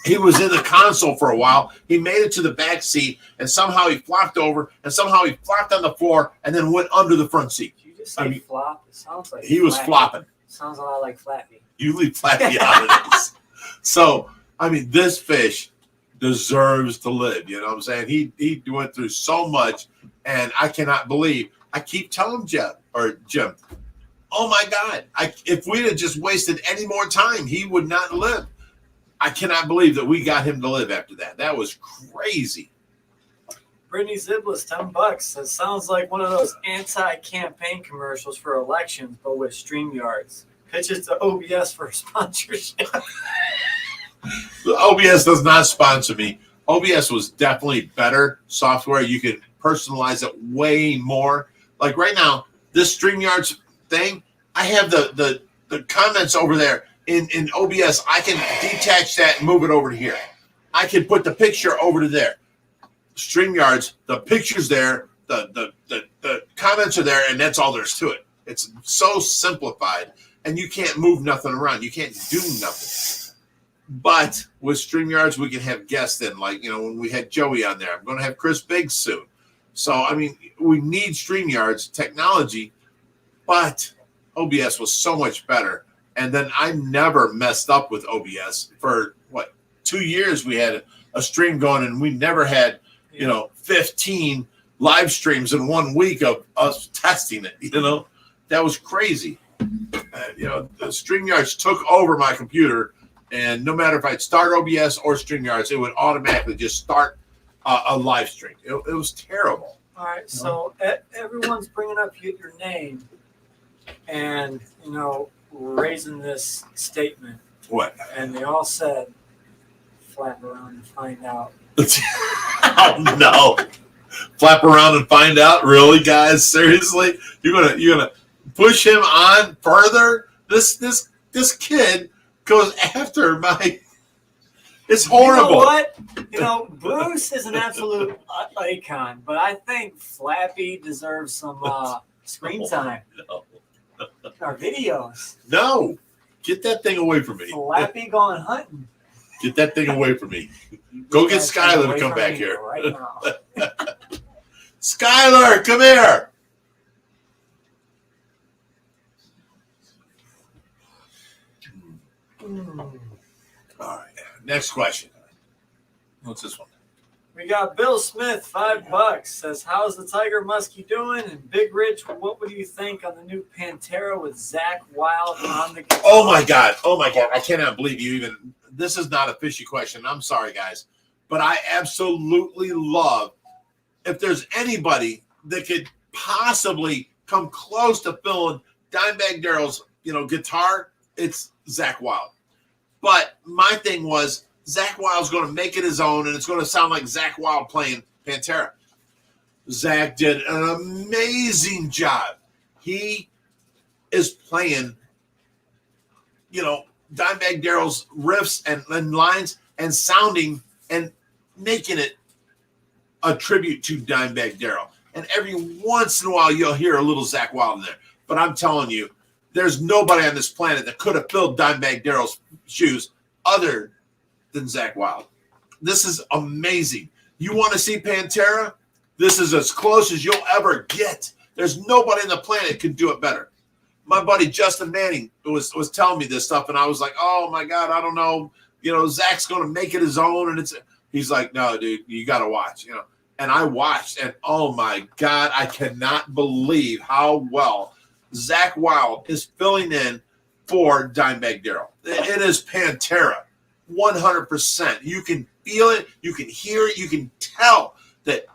He was in the console for a while. He made it to the back seat, and somehow he flopped over, and somehow he flopped on the floor, and then went under the front seat. Did you just say flop? It sounds like he was flopping. It sounds a lot like Flappy. You leave Flappy out of this. So, I mean, this fish deserves to live. You know what I'm saying? He went through so much, and I cannot believe. I keep telling Jim, oh, my God, if we'd have just wasted any more time, he would not live. I cannot believe that we got him to live after that. That was crazy. Brittany Ziblis, $10 says, sounds like one of those anti-campaign commercials for elections, but with StreamYards. Pitches to OBS for sponsorship. OBS does not sponsor me. OBS was definitely better software. You could personalize it way more. Like right now, this StreamYards thing, I have the comments over there in OBS. I can detach that and move it over to here. I can put the picture over to there. StreamYards, the picture's there, the comments are there, and that's all there's to it. It's so simplified, and you can't move nothing around. You can't do nothing. But with StreamYards, we can have guests in, like, when we had Joey on there. I'm going to have Chris Biggs soon. So, I mean, we need StreamYards technology, but OBS was so much better. And then I never messed up with OBS. For, 2 years we had a stream going, and we never had, 15 live streams in 1 week of us testing it, That was crazy. The StreamYards took over my computer. And no matter if I'd start OBS or StreamYards, it would automatically just start a live stream. It was terrible. All right, so everyone's bringing up your name and, raising this statement. What? And they all said, flap around and find out. Oh, no. Flap around and find out? Really, guys? Seriously? You're gonna push him on further? This kid goes after my. It's horrible. You know what? Bruce is an absolute icon, but I think Flappy deserves some screen time. No. Our videos. No. Get that thing away from me. Flappy going hunting. Get that thing away from me. Go get Skylar to come back here. Right now. Skylar, come here. All right. Next question. What's this one? We got Bill Smith, $5, says, how's the Tiger Muskie doing? And Bigrich, what would you think on the new Pantera with Zach Wilde on the guitar? Oh my God. I cannot believe you even. This is not a fishy question. I'm sorry, guys. But I absolutely love, if there's anybody that could possibly come close to filling Dimebag Darrell's, guitar, it's Zach Wilde. But my thing was, Zach Wilde's going to make it his own, and it's going to sound like Zach Wilde playing Pantera. Zach did an amazing job. He is playing, Dimebag Darrell's riffs and lines and sounding and making it a tribute to Dimebag Darrell. And every once in a while, you'll hear a little Zach Wilde in there. But I'm telling you, there's nobody on this planet that could have filled Dimebag Darrell's shoes other than Zach Wilde. This is amazing. You want to see Pantera? This is as close as you'll ever get. There's nobody on the planet that can do it better. My buddy Justin Manning was telling me this stuff, and I was like, oh my God, I don't know. Zach's going to make it his own. And he's like, no, dude, you got to watch, And I watched, and oh my God, I cannot believe how well Zach Wilde is filling in for Dimebag Darrell. It is Pantera, 100%. You can feel it, you can hear it, you can tell that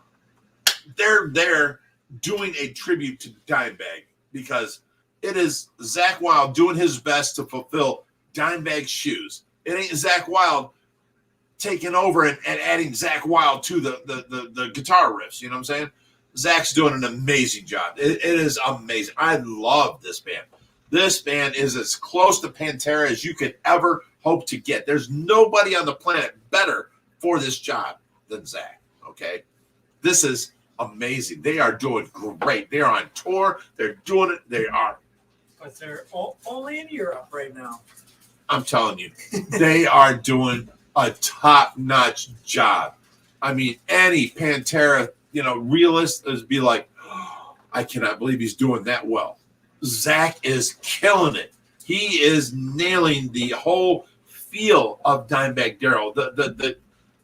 they're there doing a tribute to Dimebag, because it is Zach Wilde doing his best to fulfill Dimebag's shoes. It ain't Zach Wilde taking over and adding Zach Wilde to the guitar riffs. You know what I'm saying? Zach's doing an amazing job. It is amazing. I love this band. This band is as close to Pantera as you could ever hope to get. There's nobody on the planet better for this job than Zach, okay? This is amazing. They are doing great. They are on tour. They're doing it. They are. But they're only in Europe right now. I'm telling you, they are doing a top-notch job. I mean, any Pantera, realist is be like, oh, I cannot believe he's doing that well. Zach is killing it. He is nailing the whole feel of Dimebag Darrell.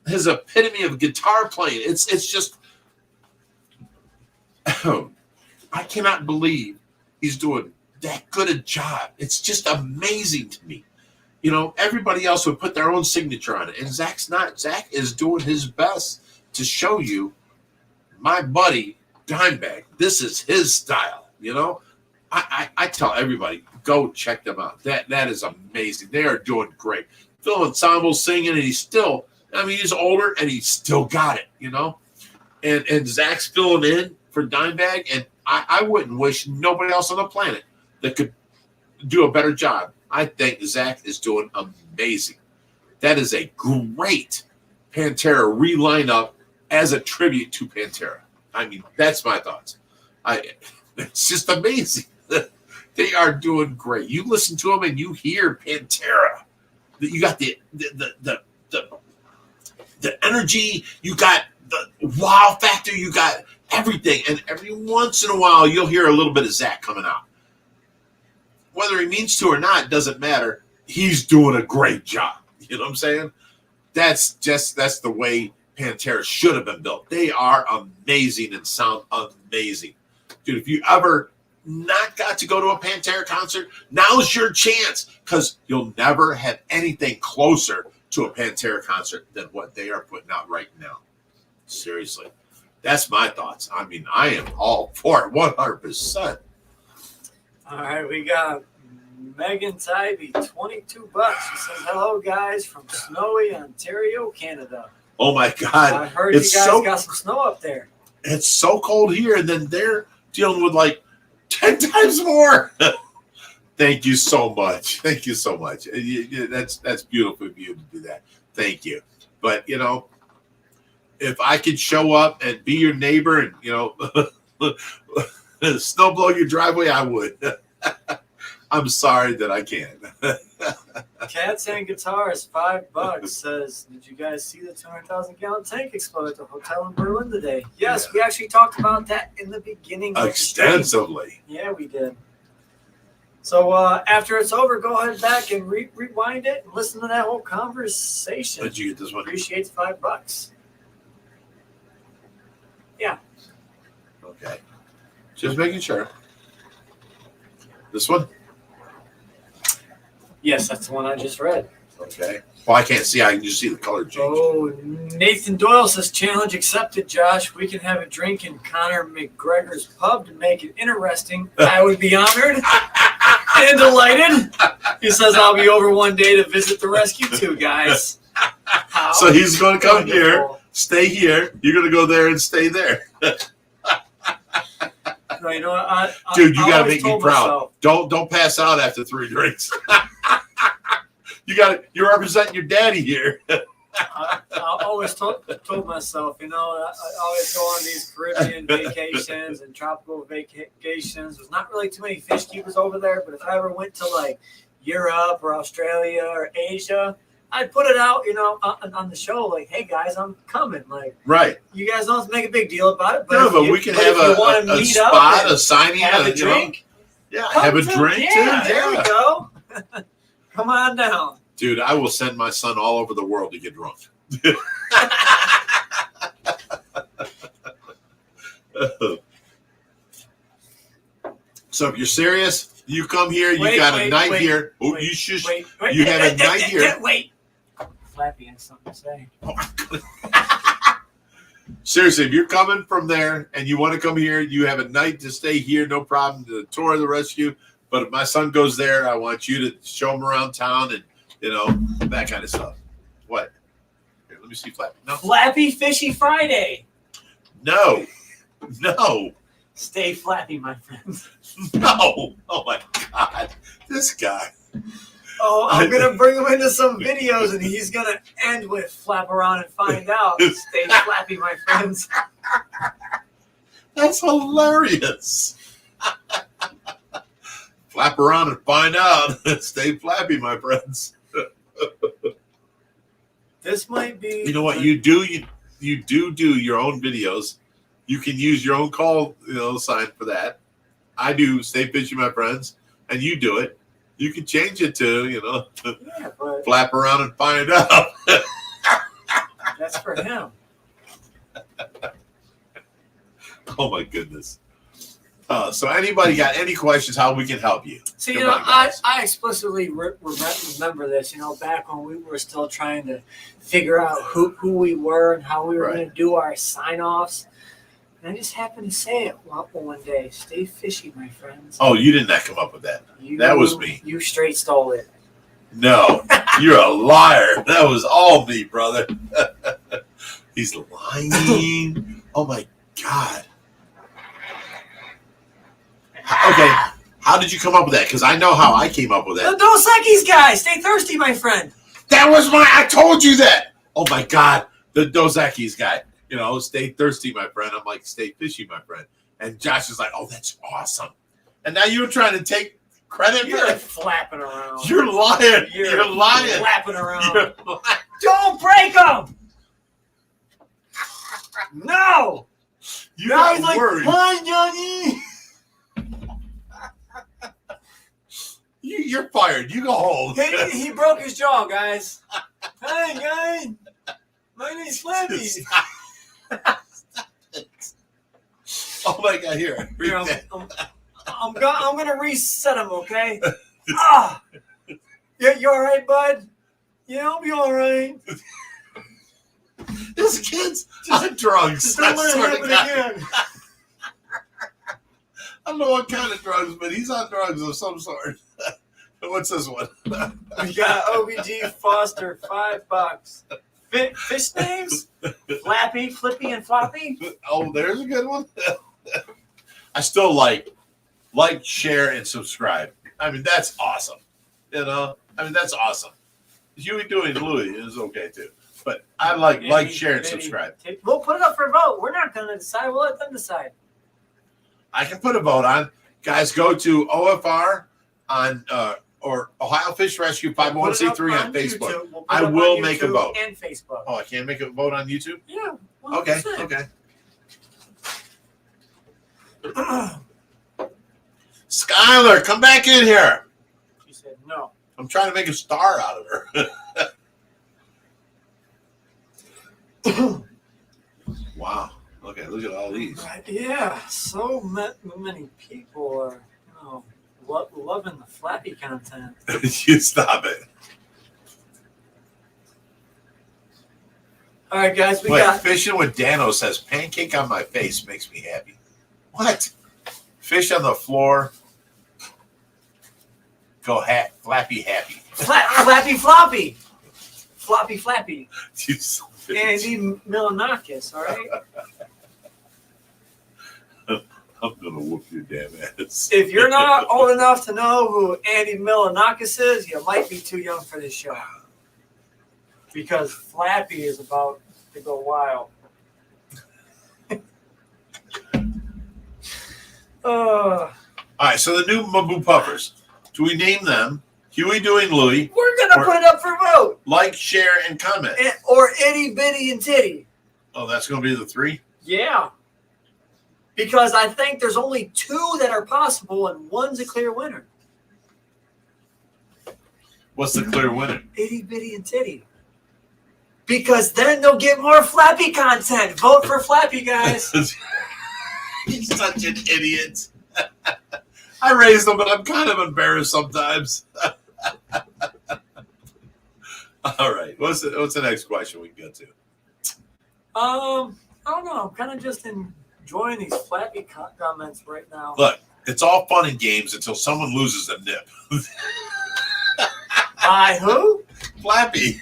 His epitome of guitar playing. It's just, I cannot believe he's doing that good a job. It's just amazing to me. Everybody else would put their own signature on it, and Zach's not. Zach is doing his best to show you my buddy Dimebag, this is his style. You know, I tell everybody, go check them out. That is amazing. They are doing great. Phil Ensemble's singing, and he's still, I mean, he's older, and he's still got it, you know. And Zach's filling in for Dimebag, and I wouldn't wish nobody else on the planet that could do a better job. I think Zach is doing amazing. That is a great Pantera re-lineup as a tribute to Pantera. I mean, that's my thoughts. It's just amazing. They are doing great. You listen to them and you hear Pantera. You got the energy. You got the wow factor. You got everything. And every once in a while, you'll hear a little bit of Zach coming out. Whether he means to or not doesn't matter. He's doing a great job. You know what I'm saying? That's the way Pantera should have been built. They are amazing and sound amazing. Dude, if you ever not got to go to a Pantera concert, now's your chance, because you'll never have anything closer to a Pantera concert than what they are putting out right now. Seriously. That's my thoughts. I mean, I am all for it 100%. All right, we got Megan Tybee, $22. She says, hello, guys, from snowy Ontario, Canada. Oh, my God. I heard you guys got some snow up there. It's so cold here, and then they're dealing with like 10 times more. Thank you so much. Thank you so much. That's beautiful of you to do that. Thank you. But, you know, if I could show up and be your neighbor and, you know, snow blow your driveway, I would. I'm sorry that I can't. Cats and Guitars, $5 says, did you guys see the 200,000-gallon tank explode at the hotel in Berlin today? Yes, we actually talked about that in the beginning. Extensively. Yeah, we did. So after it's over, go ahead back and rewind it and listen to that whole conversation. Did you get this one? Appreciate the $5. Yeah. Okay. Just making sure. This one? Yes, that's the one I just read. Okay. Well, I can't see. I can just see the color change. Oh, Nathan Doyle says, challenge accepted, Josh. We can have a drink in Conor McGregor's pub to make it interesting. I would be honored and delighted. He says, I'll be over one day to visit the rescue too, guys. So he's going to come here, stay here. You're going to go there and stay there. No, you know what? Dude, you got to make me proud. Myself, don't pass out after 3 drinks. You're representing your daddy here. I always told myself, you know, I always go on these Caribbean vacations and tropical vacations. There's not really too many fish keepers over there, but if I ever went to like Europe or Australia or Asia, I'd put it out, you know, on the show, like, hey guys, I'm coming. Like, right. You guys don't have to make a big deal about it. But no, but we can have a spot, a signing, have a drink. Yeah, have a drink too. Yeah, there we go. Come on down. Dude, I will send my son all over the world to get drunk. So if you're serious, you come here, you got a night here. Oh, you should. You have a night here. Wait. Flappy has something to say. Seriously, if you're coming from there and you want to come here, you have a night to stay here, no problem, to tour the rescue. But if my son goes there, I want you to show him around town and, you know, that kind of stuff. What? Here, let me see Flappy. No. Flappy Fishy Friday. No. Stay flappy, my friends. No. Oh, my God. This guy. Oh, I'm going to bring him into some videos, and he's going to end with flap around and find out. Stay flappy, my friends. That's hilarious. Flap around and find out. Stay flappy, my friends. This might be... You know what? You do your own videos. You can use your own call, sign for that. I do Stay Fishy, my friends, and you do it. You can change it to, flap around and find out. That's for him. Oh, my goodness. So anybody got any questions how we can help you? So, I explicitly remember this, back when we were still trying to figure out who we were and how we were going to do our sign-offs. And I just happened to say it one day. Stay fishy, my friends. Oh, you did not come up with that. That was me. You straight stole it. No, you're a liar. That was all me, brother. He's lying. Oh my God. Okay, how did you come up with that? Because I know how I came up with The that. Dos Equis guy. Stay thirsty, my friend. That was I told you that. Oh my God, the Dos Equis guy. You know, stay thirsty, my friend. I'm like, stay fishy, my friend. And Josh is like, oh, that's awesome. And now you're trying to take credit for You're it. flapping around. You're lying. You're lying. Flapping around. You're lying. Don't break them. No. You Now got he's like, worried. hi, Johnny. You're fired. You go home. He broke his jaw, guys. Hi, guys. My name's Flappy. Oh my God! Here, read Here, that. I'm gonna reset him, okay? Ah, you all right, bud? Yeah, I'll be all right. This kid's on drugs. Just don't let it swear to happen God. again. I don't know what kind of drugs, but he's on drugs of some sort. What's this one? We got OBG Foster, $5. Fish names? Flappy, Flippy, and Floppy. Oh, there's a good one. I still like, share, and subscribe. I mean, that's awesome. You know, that's awesome. Huey, Dewey, and Louie is okay too. But I like, share, and subscribe. We'll put it up for a vote. We're not going to decide. We'll let them decide. I can put a vote on. Guys, go to OFR on or Ohio Fish Rescue 501c3 on Facebook. We'll I will make a vote. And Facebook. Oh, I can't make a vote on YouTube? Yeah. 100%. Okay. Skylar, come back in here. She said no. I'm trying to make a star out of her. Wow. Okay, look at all these. Yeah, so many people are loving the Flappy content. You stop it. All right, guys, we Wait, got Fishing with Dano says, pancake on my face makes me happy. What? Fish on the floor. Go Flappy happy. Flappy Floppy. Floppy Flappy. You son of a Andy Milanakis, all right? I'm gonna whoop your damn ass. If you're not old enough to know who Andy Milanakis is, you might be too young for this show. Because Flappy is about to go wild. All right, so the new Mabu Puffers. Do we name them Huey, Dewey, and Louie? We're going to put it up for vote. Like, share, and comment. Or Itty Bitty and Titty. Oh, that's going to be the 3? Yeah. Because I think there's only 2 that are possible and one's a clear winner. What's the clear winner? Itty Bitty and Titty. Because then they'll get more Flappy content. Vote for Flappy, guys. He's such an idiot. I raised him, but I'm kind of embarrassed sometimes. All right. What's the next question we can get to? I don't know. I'm kind of just enjoying these Flappy comments right now. Look, it's all fun and games until someone loses a nip. By who? Flappy.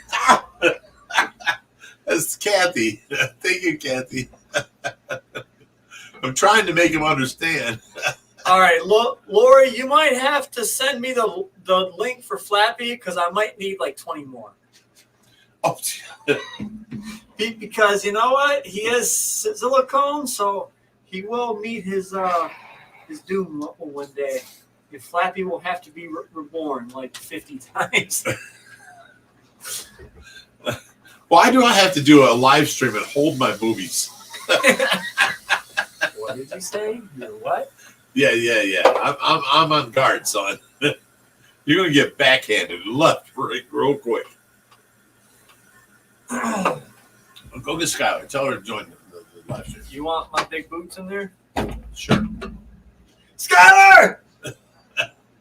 That's Kathy. Thank you, Kathy. I'm trying to make him understand. All right, Lora, you might have to send me the link for Flappy because I might need like 20 more. Oh, Because you know what? He has silicone, so he will meet his doom one day. And Flappy will have to be reborn like 50 times. why do I have to do a live stream and hold my boobies? What did you say? You're what? Yeah. I'm on guard, son. You're gonna get backhanded left, right, real quick. Go get Skylar. Tell her to join the live stream. You want my big boots in there? Sure. Skylar!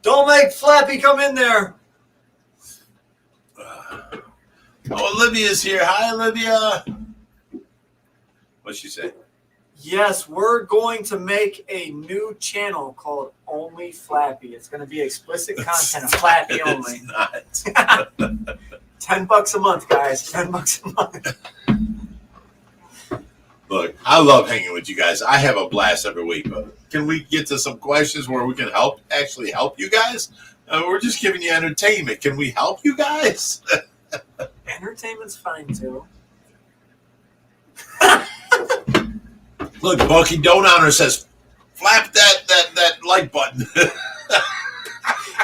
Don't make Flappy come in there. Oh, Olivia's here. Hi, Olivia. What'd she say? Yes, we're going to make a new channel called Only Flappy. It's going to be explicit content of Flappy only. It's not. $10 a month, guys. $10 a month. Look, I love hanging with you guys. I have a blast every week. But can we get to some questions where we can actually help you guys? We're just giving you entertainment. Can we help you guys? Entertainment's fine too. Look, Bucky Donouter says, "Flap that like button."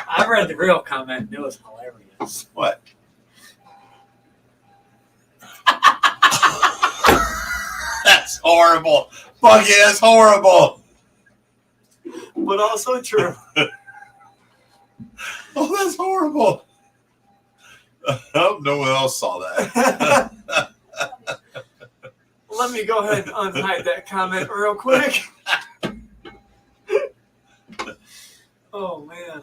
I read the real comment and it was hilarious. What? That's horrible, Bucky. That's horrible. But also true. Oh, that's horrible. Oh, no one else saw that. Let me go ahead and unhide that comment real quick. Oh, man.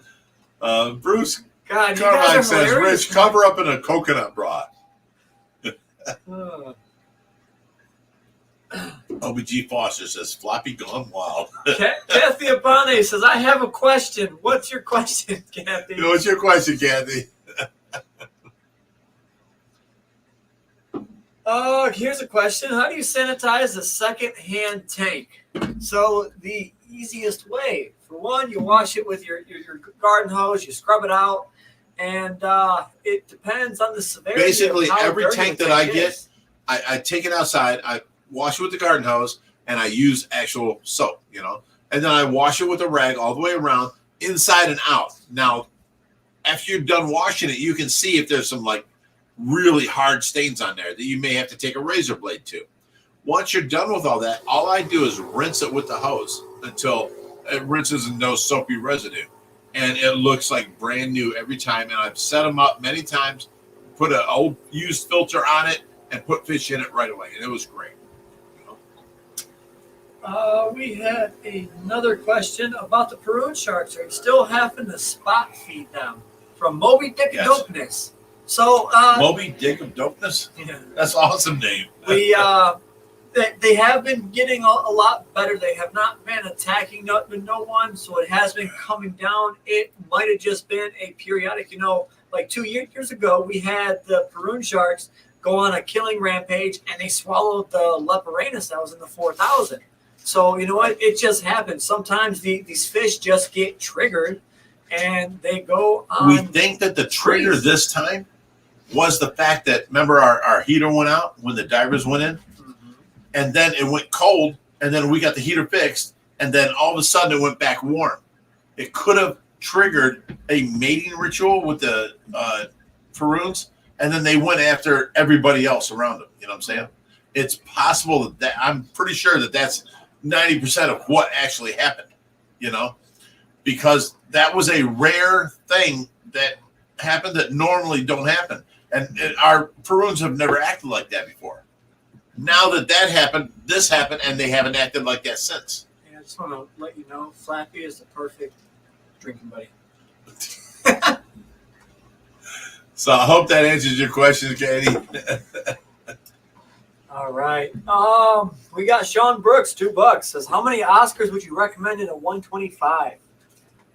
Bruce God, you Carmine guys are says, hilarious. "Rich, cover up in a coconut broth." OBG Foster says, "Floppy gone wild." Kathy Abane says, I have a question. What's your question, Kathy? What's your question, Kathy? Here's a question. How do you sanitize a second-hand tank? So the easiest way, for one, you wash it with your garden hose, you scrub it out, and it depends on the severity. Basically, of how every dirty tank the that I tank get, is. I take it outside, I wash it with the garden hose, and I use actual soap, and then I wash it with a rag all the way around, inside and out. Now, after you're done washing it, you can see if there's some really hard stains on there that you may have to take a razor blade to. Once you're done with all that, all I do is rinse it with the hose until it rinses and no soapy residue. And it looks like brand new every time. And I've set them up many times, put an old used filter on it, and put fish in it right away. And it was great. We had another question about the Peruvian sharks. Are you still having to spot feed them? From Moby Dick Yes. Dopeness. So, Moby Dick of Dopeness? yeah, That's an awesome name. we they have been getting a lot better. They have not been attacking no one, so it has been coming down. It might have just been a periodic. Like 2 years ago, we had the Peruvian sharks go on a killing rampage, and they swallowed the Leporanus that was in the 4,000. So you know what? It just happens. Sometimes these fish just get triggered, and they go on. We think that the trigger trees. this time was the fact that, remember, our heater went out when the divers went in? And then it went cold, and then we got the heater fixed, and then all of a sudden it went back warm. It could have triggered a mating ritual with the Peruvians, and then they went after everybody else around them. You know what I'm saying? It's possible that I'm pretty sure that that's 90% of what actually happened, because that was a rare thing that happened that normally don't happen. And our Peruvians have never acted like that before. Now that happened, this happened, and they haven't acted like that since. Yeah, I just want to let you know, Flappy is the perfect drinking buddy. So I hope that answers your question, Katie. All right. We got Sean Brooks, $2. Says, how many Oscars would you recommend in a 125?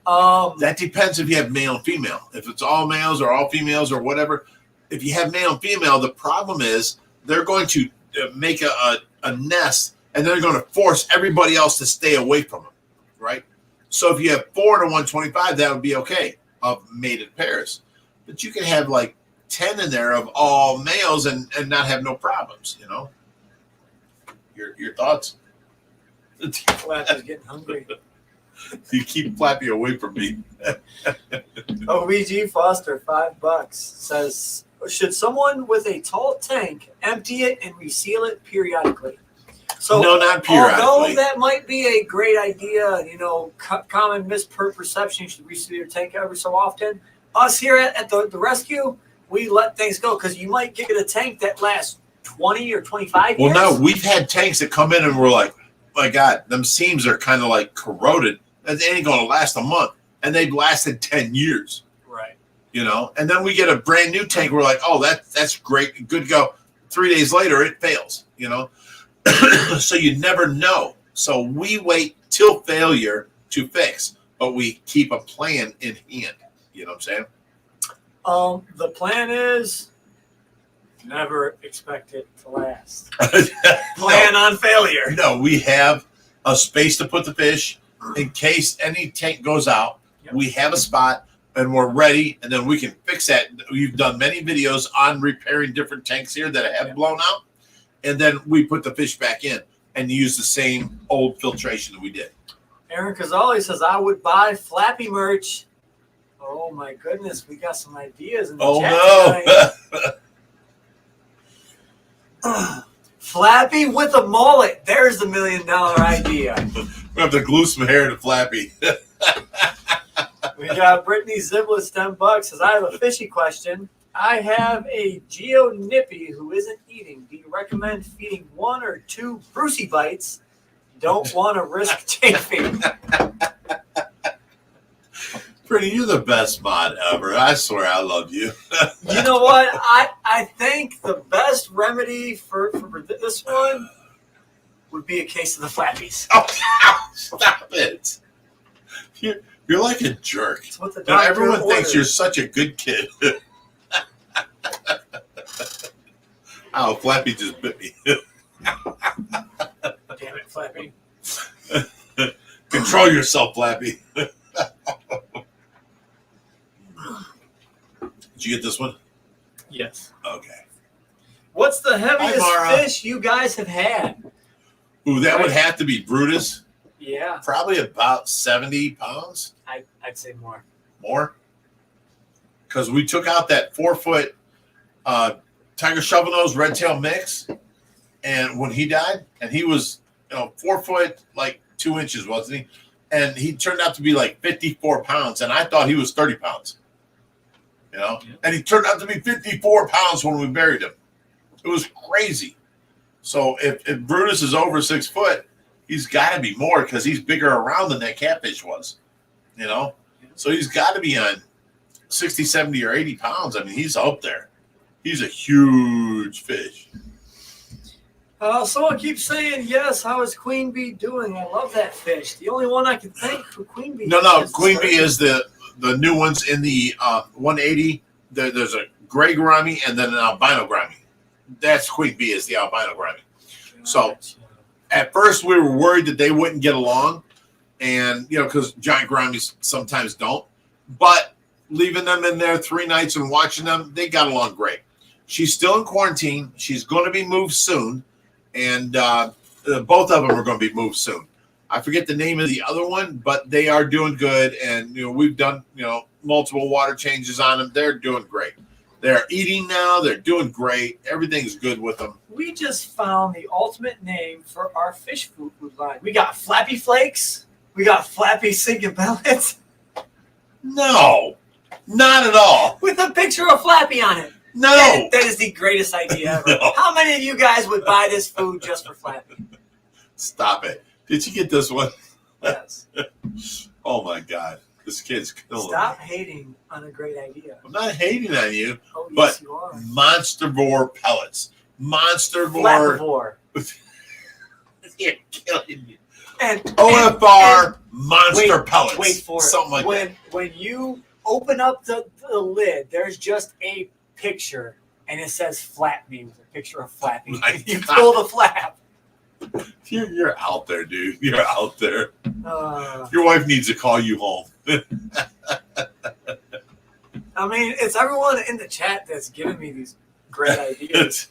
That depends if you have male and female. If it's all males or all females or whatever, if you have male and female, the problem is they're going to make a nest, and they're going to force everybody else to stay away from them, right? So if you have 4 to 125, that would be okay of mated pairs. But you can have 10 in there of all males and not have no problems, Your thoughts? Flappy's getting hungry. You keep Flappy away from me. OVG Foster, $5, says, should someone with a tall tank empty it and reseal it periodically? So, no, not periodically. Although that might be a great idea, common misperception, you should reseal your tank every so often. Us here at the rescue, we let things go because you might get a tank that lasts 20 or 25 years. Well, no, we've had tanks that come in and we're like, my God, them seams are kind of corroded. And they ain't going to last a month. And they've lasted 10 years. Right. And then we get a brand new tank. We're like, oh, that's great. Good to go. 3 days later, it fails, So you never know. So we wait till failure to fix, but we keep a plan in hand. You know what I'm saying? The plan is never expect it to last. Plan on failure. No, we have a space to put the fish in case any tank goes out. Yep. We have a spot and we're ready, and then we can fix that. We've done many videos on repairing different tanks here that have blown out, and then we put the fish back in and use the same old filtration that we did. Aaron Cazzoli says, I would buy Flappy merch. Oh my goodness, we got some ideas in the chat tonight. Flappy with a mullet. There's the $1 million idea. We have to glue some hair to Flappy. We got Brittany Ziblets, $10. Says, I have a fishy question. I have a Geo Nippy who isn't eating. Do you recommend feeding 1 or 2 Brucey bites? Don't want to risk chafing. Pretty, you're the best mod ever. I swear I love you. You know what? I think the best remedy for this one would be a case of the Flappies. Oh, stop it. You're like a jerk. That's what the And doctor everyone thinks ordered. you're such a good kid. Oh, Flappy just bit me. Damn it, Flappy. Control yourself, Flappy. Did you get this one? Yes. Okay. What's the heaviest Mara. fish you guys have had? Ooh, that would have to be Brutus. Yeah, Probably about 70 pounds. I'd say more. More. Because we took out that 4-foot tiger shovel nose red tail mix, and when he died, and he was 4 foot like 2 inches, wasn't he? And he turned out to be like 54 pounds, and I thought he was 30 pounds. And he turned out to be 54 pounds when we buried him. It was crazy. So if Brutus is over 6 foot, he's got to be more because he's bigger around than that catfish was. So he's got to be on 60, 70, or 80 pounds. I mean, he's up there. He's a huge fish. Someone keeps saying, yes, how is Queen Bee doing? I love that fish. The only one I can think for Queen Bee. No, Queen Bee is the new ones in the 180. There's a gray gourami and then an albino gourami. That's Queen Bee is the albino gourami. So at first we were worried that they wouldn't get along, and because giant gouramis sometimes don't. But leaving them in there 3 nights and watching them, they got along great. She's still in quarantine. She's going to be moved soon, and both of them are going to be moved soon. I forget the name of the other one, but they are doing good, and we've done multiple water changes on them. They're doing great. They're eating now. They're doing great. Everything's good with them. We just found the ultimate name for our fish food line. We got Flappy Flakes. We got Flappy Sinking Pellets. No, not at all. With a picture of Flappy on it. No. That is the greatest idea ever. No. How many of you guys would buy this food just for Flappy? Stop it. Did you get this one? Yes. Oh, my God. This kid's killing Stop me. hating on a great idea. I'm not hating on you, Oh, yes, but you are. Monstervore pellets. Monstervore. Flappivore. You're killing me. And OFR monster pellets. Wait for it. Something like that. When you open up the lid, there's just a picture, and it says Flappy with a picture of Flappy. My You God. pull the flap. You're out there, dude. You're out there. Uh, Your wife needs to call you home. I mean, it's everyone in the chat that's giving me these great ideas.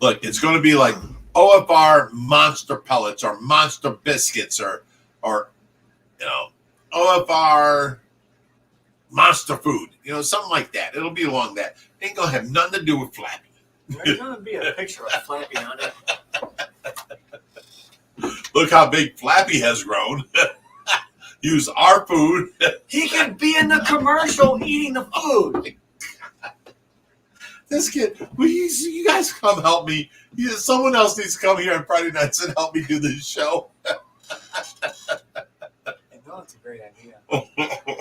Look, it's going to be like OFR monster pellets or monster biscuits or OFR monster food. Something like that. It'll be along that. Ain't going to have nothing to do with Flappy. There's going to be a picture of Flappy on it. Look how big Flappy has grown. Use our food. He could be in the commercial eating the food. This kid, will you guys come help me? Someone else needs to come here on Friday nights and help me do this show. I know it's a great idea.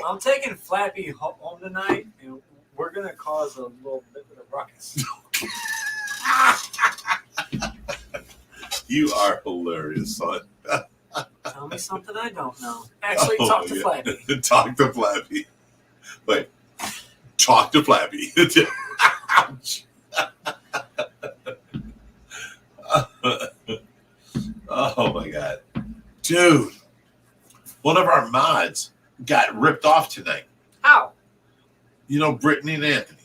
I'm taking Flappy home tonight, and we're going to cause a little bit of a ruckus. You are hilarious, son. Tell me something I don't know. Actually, Oh, talk to yeah. Flappy. Talk to Flappy. Wait. Talk to Flappy. Ouch. Oh my God. Dude. One of our mods got ripped off tonight. How? You know Brittany and Anthony.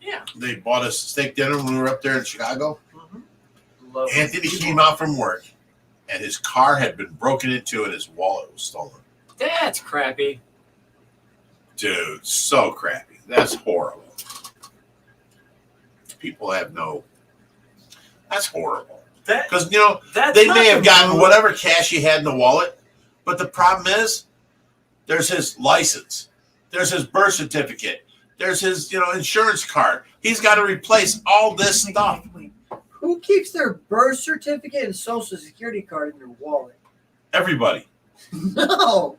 Yeah. They bought us steak dinner when we were up there in Chicago. Mm-hmm. Love Anthony it. came out from work and his car had been broken into and his wallet was stolen. That's crappy. Dude, so crappy. That's horrible. People have no. That's horrible. Because, you know, they may have gotten whatever cash he had in the wallet, but the problem is there's his license, there's his birth certificate, there's his, you know, insurance card. He's got to replace all this stuff. Wait. Who keeps their birth certificate and social security card in their wallet? Everybody. No.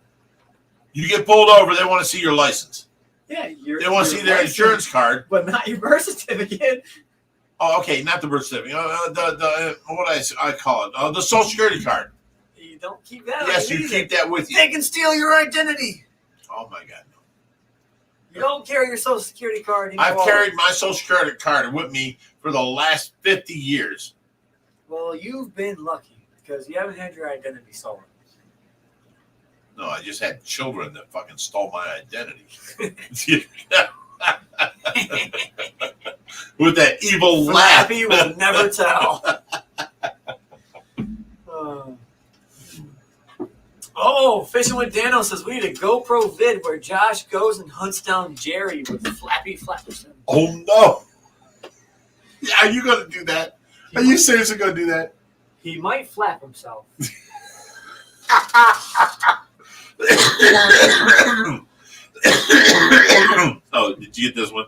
You get pulled over, they want to see your license. Yeah, They want to see their insurance card. but not your birth certificate. Oh, okay, not the birth certificate. What I call it, the social security card. You don't keep that. Yes, on you keep that with you. They can steal your identity. Oh my God, no. You don't carry your social security card in your I've wallet. carried my social security card with me for the last 50 years. Well, you've been lucky because you haven't had your identity stolen. No, I just had children that fucking stole my identity. With that evil laugh. Flappy will never tell. Oh, Fishing with Dano says we need a GoPro vid where Josh goes and hunts down Jerry with Flappy Flapperson. Oh no! Are you going to do that? Are you seriously going to do that? He might flap himself. Oh, did you get this one?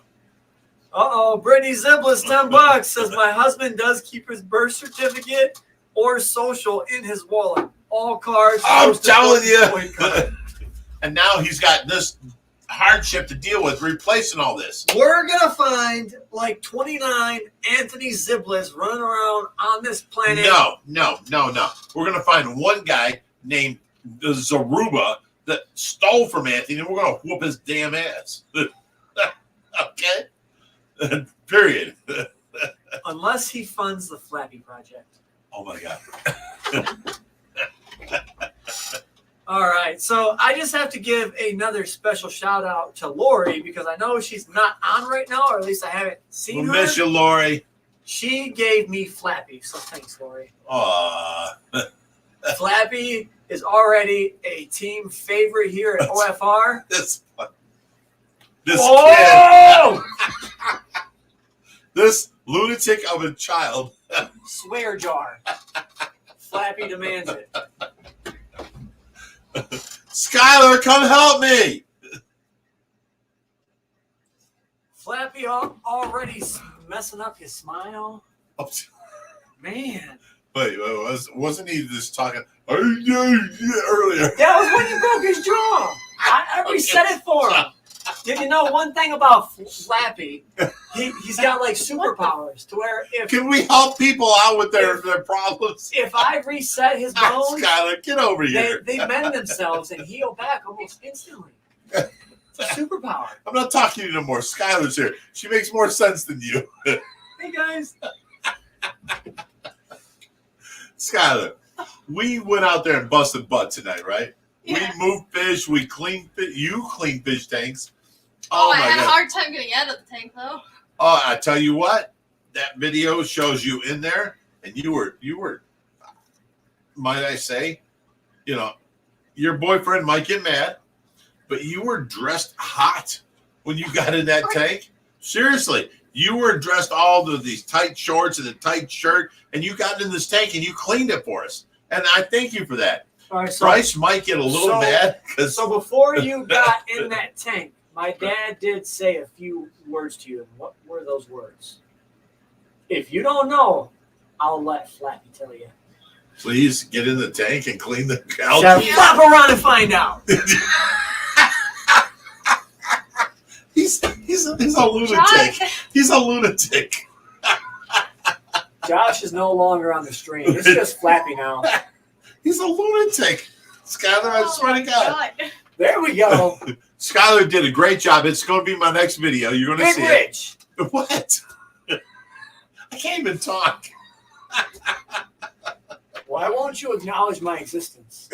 Uh-oh, Brittany Ziblis, $10, says my husband does keep his birth certificate or social in his wallet. All cards. I'm posted telling on you. his card. And now he's got this hardship to deal with, replacing all this. We're going to find like 29 Anthony Ziblis running around on this planet. No. We're going to find one guy named Zaruba that stole from Anthony, and we're going to whoop his damn ass. Okay? Period. Unless he funds the Flappy Project. Oh, my God. All right, so I just have to give another special shout out to Lori because I know she's not on right now, or at least I haven't seen her. We'll miss you, Lori. She gave me Flappy, so thanks, Lori. Aw. Flappy is already a team favorite here at OFR. This Oh! kid. This lunatic of a child. Swear jar. Flappy demands it. Skylar, come help me. Flappy already messing up his smile. Man. Wait, wasn't he just talking earlier? That was when he broke his jaw. I reset it for him. Did you know one thing about Flappy? He's got like superpowers to where if Can we help people out with their problems? if I reset his bones, Skylar, get over here. they mend themselves and heal back almost instantly. It's a superpower. I'm not talking to you no more. Skylar's here. She makes more sense than you. Hey guys. Skylar, we went out there and busted butt tonight, right? Yeah. We moved fish. We cleaned fish. You cleaned fish tanks. Oh, I my had a God. hard time getting out of the tank though. Oh, I tell you what, that video shows you in there, and you were, might I say, you know, your boyfriend might get mad, but you were dressed hot when you got in that tank. Seriously, you were dressed all of these tight shorts and a tight shirt, and you got in this tank and you cleaned it for us. And I thank you for that. All right, so Bryce might get a little mad because So before you got in that tank, my dad did say a few words to you. And what were those words? If you don't know, I'll let Flappy tell you. please get in the tank and clean the couch. Now flap around and find out. He's a lunatic. He's a lunatic. Josh is no longer on the stream. It's just Flappy now. He's a lunatic. Skylar, I swear to God. There we go. Skylar did a great job. It's going to be my next video. You're going to see Bigrich. it. What? I can't even talk. Why won't you acknowledge my existence?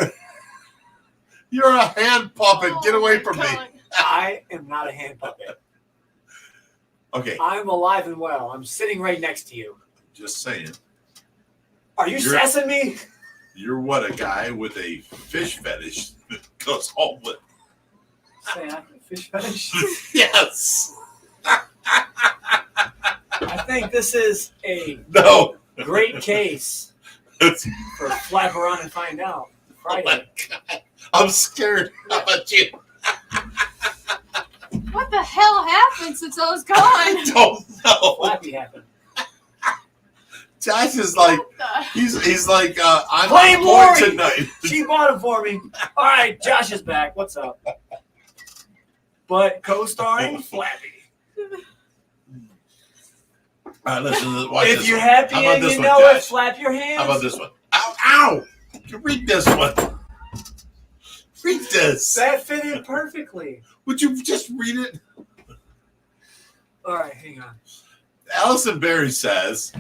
You're a hand puppet. Get away from me. I am not a hand puppet. Okay. I'm alive and well. I'm sitting right next to you. Just saying. Are you sassing me? You're what, a guy with a fish fetish that goes home with. Say I have a fish fetish? Yes. I think this is a great case for Flap Around and Find Out Friday. Oh my God. I'm scared. How about you? What the hell happened since I was gone? I don't know. Flappy happened. Josh is like, he's like, I'm Blame on Lori. board tonight. She bought him for me. All right, Josh is back. What's up? But co-starring Flappy. All right, listen. Watch If this you're one. happy How about and this you one, know Josh? it, flap your hands. How about this one? Ow! Ow! You read this one. Read this. That fit in perfectly. Would you just read it? All right, hang on. Allison Berry says,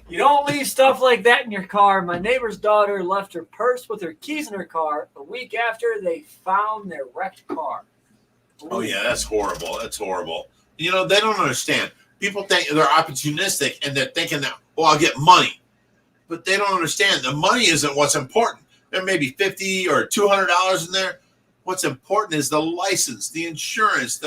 You don't leave stuff like that in your car. My neighbor's daughter left her purse with her keys in her car a week after they found their wrecked car. "Oh yeah, that's horrible. That's horrible." You know, they don't understand. People think they're opportunistic and they're thinking that, "Oh, I'll get money," but they don't understand. The money isn't what's important. There may be $50 or $200 in there. What's important is the license, the insurance,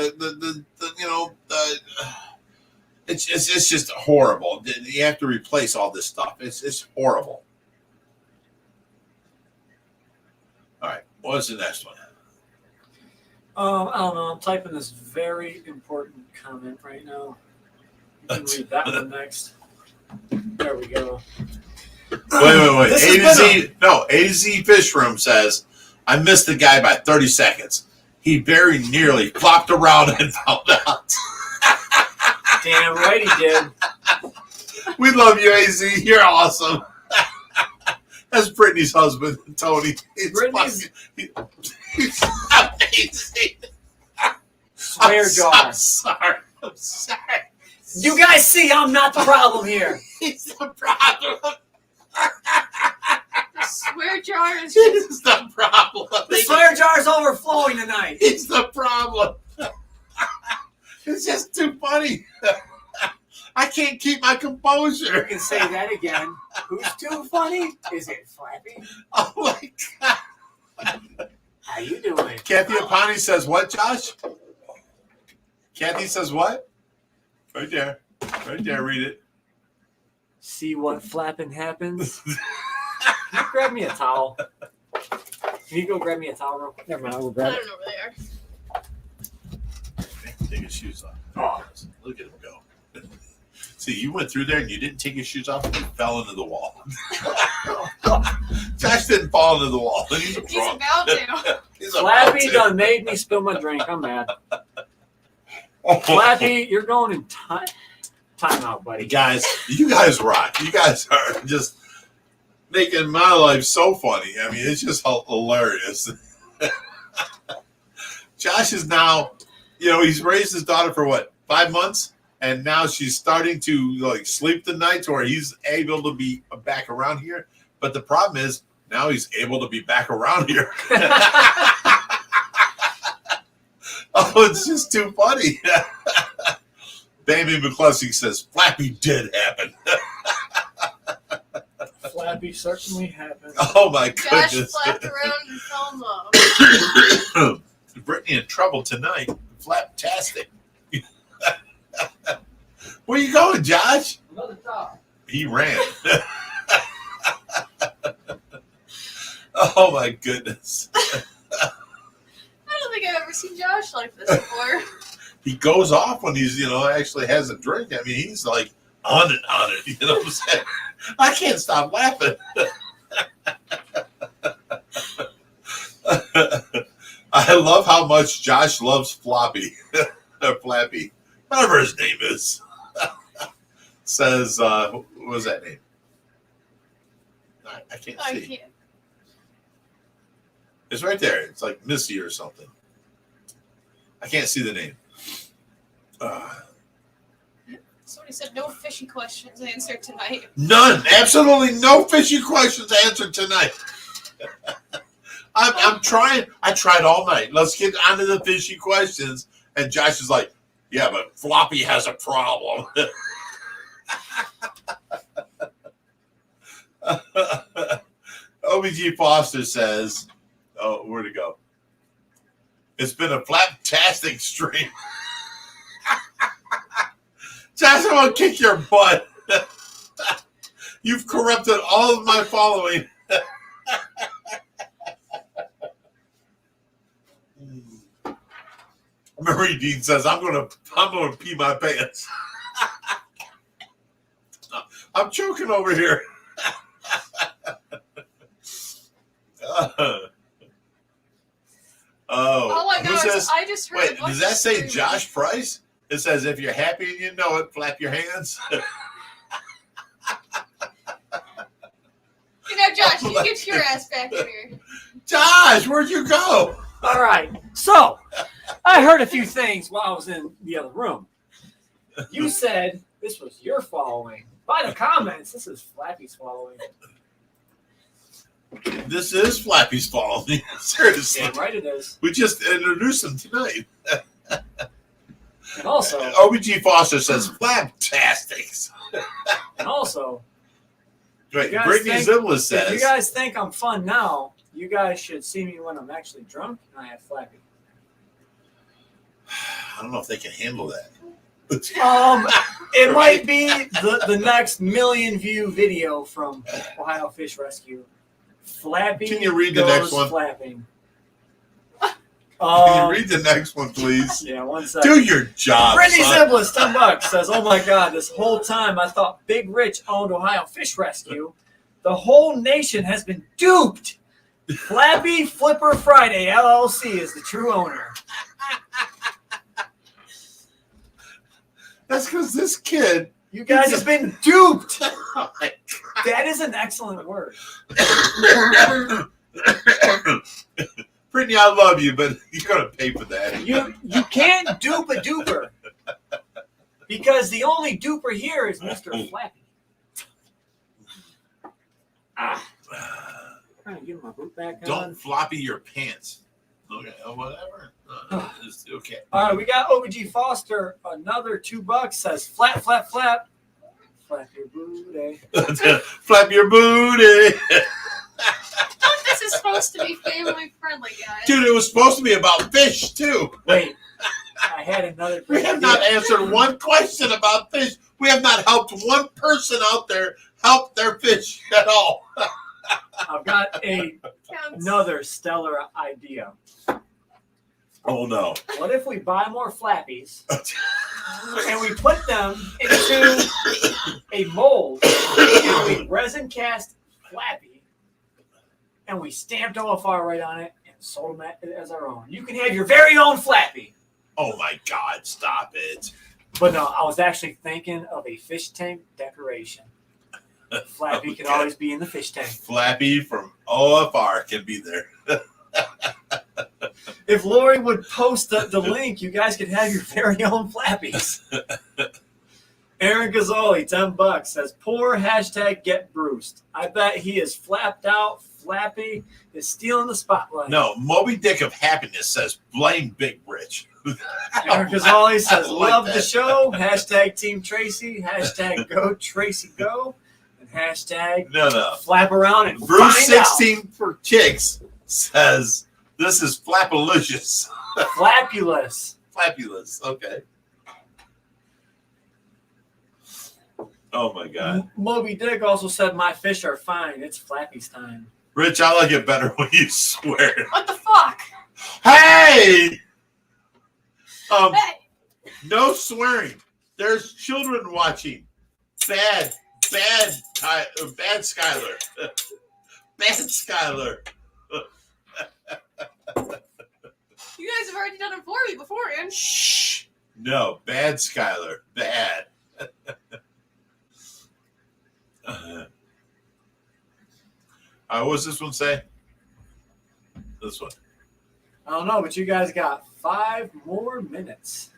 it's just horrible. You have to replace all this stuff. It's horrible. All right, what's the next one? I don't know. I'm typing this very important comment right now. You can read that one next. There we go. Wait. This A to has Z. No, A to Z Fish Room says, I missed the guy by 30 seconds. He very nearly flopped around and found out. Damn right he did. We love you, AZ. You're awesome. That's Brittany's husband, Tony. Brittany's- He's amazing. Swear jar. I'm sorry. You guys see I'm not the problem here. He's the problem. The swear jar is He's the problem. The swear jar's overflowing tonight. He's the problem. It's just too funny. I can't keep my You composure. can say that again. Who's too funny? Is it Flappy? Oh my God. How you doing? Kathy Apani says what, Josh? Kathy says what? Right there. Right there. Read it. See what flapping happens? Can you grab me a towel? Can you go grab me a towel real quick? Never mind, I will I grab it. don't know where they are. Take his shoes off. Oh, look at him go. See, you went through there and you didn't take your shoes off and you fell into the wall. Josh didn't fall into the wall. He's He's drunk. about to. He's about Flappy to. done made me spill my drink. I'm mad. Flappy, you're going in time out, buddy. Guys, you guys rock. You guys are just making my life so funny. I mean, it's just hilarious. Josh is now, he's raised his daughter for what, 5 months? And now she's starting to sleep the nights where he's able to be back around here. But the problem is now he's able to be back around here. Oh, it's just too funny. Baby McCluskey says, Flappy did happen. Flappy certainly happened. Oh, my Josh goodness. flapped around and fell in love. Brittany in trouble tonight. Flaptastic. Where you going, Josh? Another towel. He ran. Oh, my goodness. I don't think I've ever seen Josh like this before. He goes off when he's, actually has a drink. I mean, he's like on it. You know what I'm saying? I can't stop laughing. I love how much Josh loves Floppy or Flappy, whatever his name is. says, what was that name? I can't I see. can't. It's right there. It's like Missy or something. I can't see the name. Somebody said no fishy questions answered tonight. None. Absolutely no fishy questions answered tonight. I'm trying. I tried all night. Let's get onto the fishy questions. And Josh is like, yeah, but Floppy has a problem. OBG Foster says, oh, where'd it go? It's been a flaptastic stream. Josh, I want to kick your butt. You've corrupted all of my following. Marie Dean says, I'm gonna pee my pants. I'm choking over here. All I know who is says, I just heard. wait, does that say Josh Price? It says, if you're happy and you know it, flap your hands. You know, Josh, you get your ass back in here. Josh, where'd you go? All right. So, I heard a few things while I was in the other room. You said this was your following. By the comments, this is Flappy's following. This is Flappy's following. Seriously. Yeah, right it is. We just introduced him tonight. And also, OBG Foster says, flaptastics. and also, Right. You guys Brittany think- Zibla if says, you guys think I'm fun now, you guys should see me when I'm actually drunk and I have Flappy. I don't know if they can handle that. It might be the next million view video from Ohio Fish Rescue. Flappy Can you read the goes next one? Flapping. Can you read the next one, please? Yeah, 1 second. Do your job, Brittany son. Ziblis, $10, says, oh my God, this whole time I thought Bigrich owned Ohio Fish Rescue. The whole nation has been duped. Flappy Flipper Friday LLC is the true owner. That's because this kid. You guys have been duped. That is an excellent word. Brittany, I love you, but you're going to pay for that. You can't dupe a duper. Because the only duper here is Mr. Flappy. I'm trying to get my boot back on. Don't floppy your pants. Okay, whatever. It's okay. All right, we got OBG Foster. Another $2 says flap, flap, flap. Flap your booty. Flap your booty. This is supposed to be family friendly, guys. Dude, it was supposed to be about fish, too. Wait, I had another. We have not answered one question about fish. We have not helped one person out there help their fish at all. I've got Counts. another stellar idea. Oh, no. What if we buy more Flappies and we put them into a mold and we resin cast Flappy and we stamped OFR right on it and sold them as our own? You can have your very own Flappy. Oh, my God. Stop it. But no, I was actually thinking of a fish tank decoration. Flappy Okay. can always be in the fish tank. Flappy from OFR can be there. If Lori would post the link, you guys could have your very own Flappies. Aaron Gazzoli, $10, says, poor hashtag get Bruced. I bet he is flapped out. Flappy is stealing the spotlight. No, Moby Dick of Happiness says, blame Bigrich. Aaron Gazzoli says, I like love that. the show. Hashtag Team Tracy. Hashtag go Tracy go. And hashtag No. flap around and Bruce find 16 for Chicks says, this is Flappalicious. out. Flapulous. Flapulous. Okay. Oh, my God. Moby Dick also said, my fish are fine. It's Flappy's time. Rich, I like it better when you swear. What the fuck? Hey! Hey, No swearing. There's children watching. Bad Skylar. Bad Skylar. you guys have already done it for me beforehand. Shh. No, bad Skylar. Bad. What does this one say? This one. I don't know, but you guys got 5 more minutes.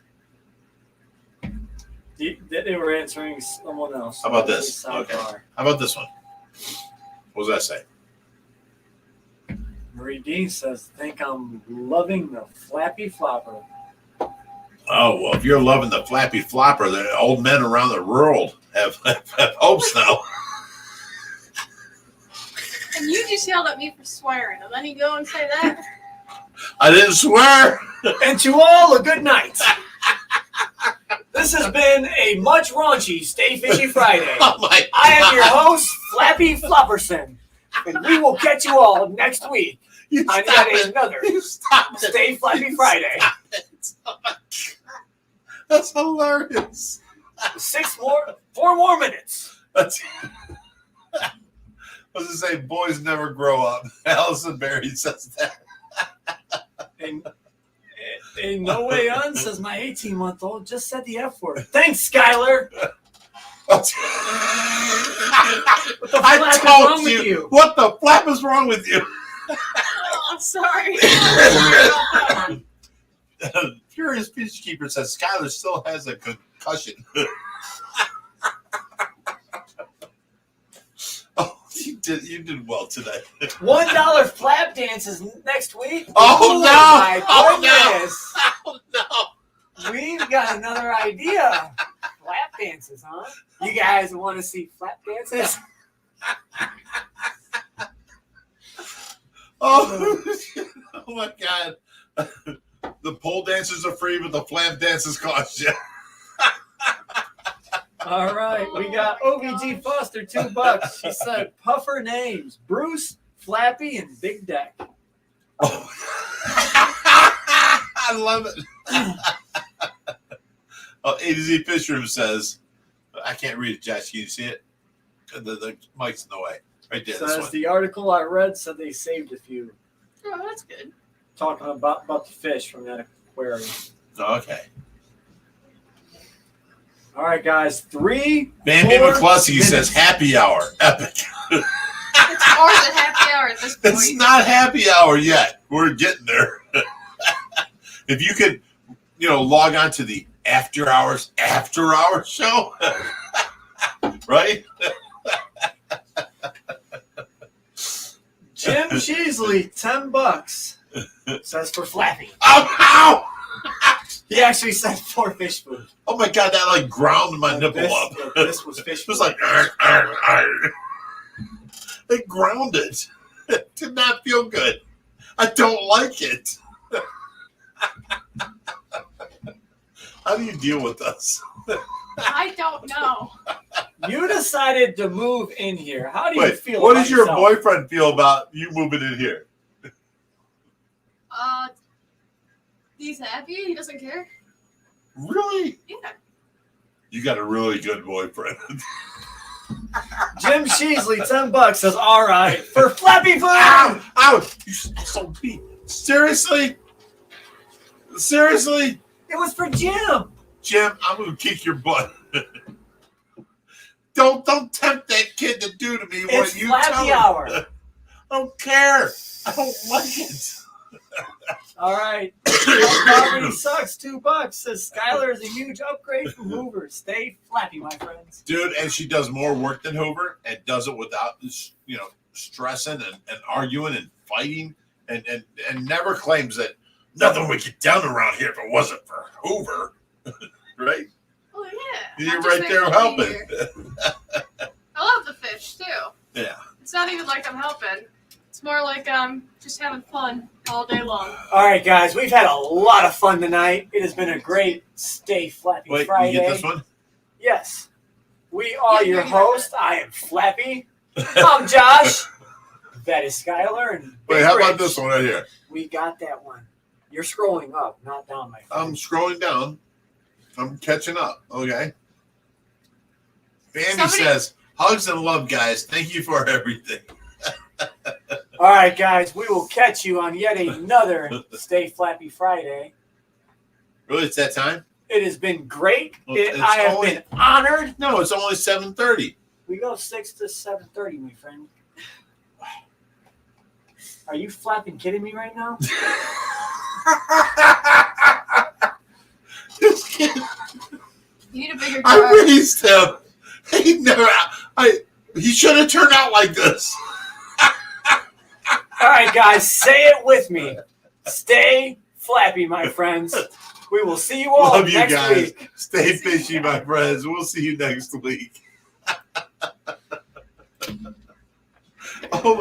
They were answering someone else. How about this? Okay. How about this one? What does that say? Marie Dean says, think I'm loving the Flappy Flopper. Oh, well, if you're loving the Flappy Flopper, the old men around the world have hopes now. And you just yelled at me for swearing, and then you go and say that? I didn't swear. And to all, a good night. This has been a much raunchy Stay Fishy Friday. Oh my God. I am your host, Flappy Flopperson, and we will catch you all next week on yet another Stay Flappy Friday. That's hilarious. 4 more minutes. That's. I was going to say, boys never grow up. Allison Berry says that. And No Way On says my 18-month-old just said the F word. Thanks, Skylar. I told you. What the flap is wrong with you? Oh, I'm sorry. Furious Peacekeeper says Skylar still has a concussion. Oh, you did well today. $1 flap dances next week. Oh, no! My goodness. Oh no! We've got another idea. Flap dances, huh? You guys want to see flap dances? Oh my God. The pole dances are free, but the flap dances cost you. All right, we got OVG Foster, $2. She said, Puffer names, Bruce, Flappy, and Big Deck. Oh. I love it. A to Z Fish Room says, I can't read it, Josh. Can you see it? The mic's in the way. Right there. This Says one. the article I read said they saved a few. Oh, that's good. Talking about the fish from that aquarium. Okay. All right, guys. 3. Bambi 4 McCluskey minutes. says happy hour. Epic. It's more than happy hour at this point. It's not happy hour yet. We're getting there. If you could, log on to the after hours show, right? Jim Cheesley, $10. Says for Flappy. Ow! He actually said 4 fish food. Oh my God, that ground my nipple up. This was fish It food. was like, arr, arr, arr. It grounded. It did not feel good. I don't like it. How do you deal with us? I don't know. You decided to move in here. How do you Wait, feel what about does your yourself? boyfriend feel about you moving in here? He's happy. He doesn't care. Really? Yeah. You got a really good boyfriend. Jim Cheesley, $10 says, all right, for Flappy food. Ow! Ow! You so beat. Seriously? Seriously? It was for Jim. Jim, I'm going to kick your butt. Don't tempt that kid to do to me what It's you tell Flappy him. hour. I don't care. I don't like it. All right. Poverty sucks, $2 says Skylar is a huge upgrade from Hoover. Stay Flappy, my friends. Dude, and she does more work than Hoover and does it without stressing and arguing and fighting and never claims that nothing would get done around here if it wasn't for Hoover. Right? Oh, yeah. You're I'm just right there making it helping. easier. I love the fish, too. Yeah. It's not even like I'm helping. It's more like I'm just having fun all day long. All right, guys, we've had a lot of fun tonight. It has been a great Stay Flappy Wait, Friday. you get this one? Yes. We are Yeah, your yeah. host. I am Flappy. I'm Josh. That is Skylar. And Wait, how about Bigrich. this one right here? We got that one. You're scrolling up, not down, my friend. I'm scrolling down. I'm catching up. Okay. Bambi Somebody- says, hugs and love, guys. Thank you for everything. All right, guys, we will catch you on yet another Stay Flappy Friday. Really, it's that time? It has been great. Well, it's I have only- been honored. No, it's only 7:30. We go 6 to 7:30, my friend. Are you flapping kidding me right now? This kid, You need a bigger I jar. raised him. He should have turned out like this. All right, guys, say it with me. Stay flappy, my friends. We will see you all Love you next guys. week. Stay fishy, my friends. We'll see you next week.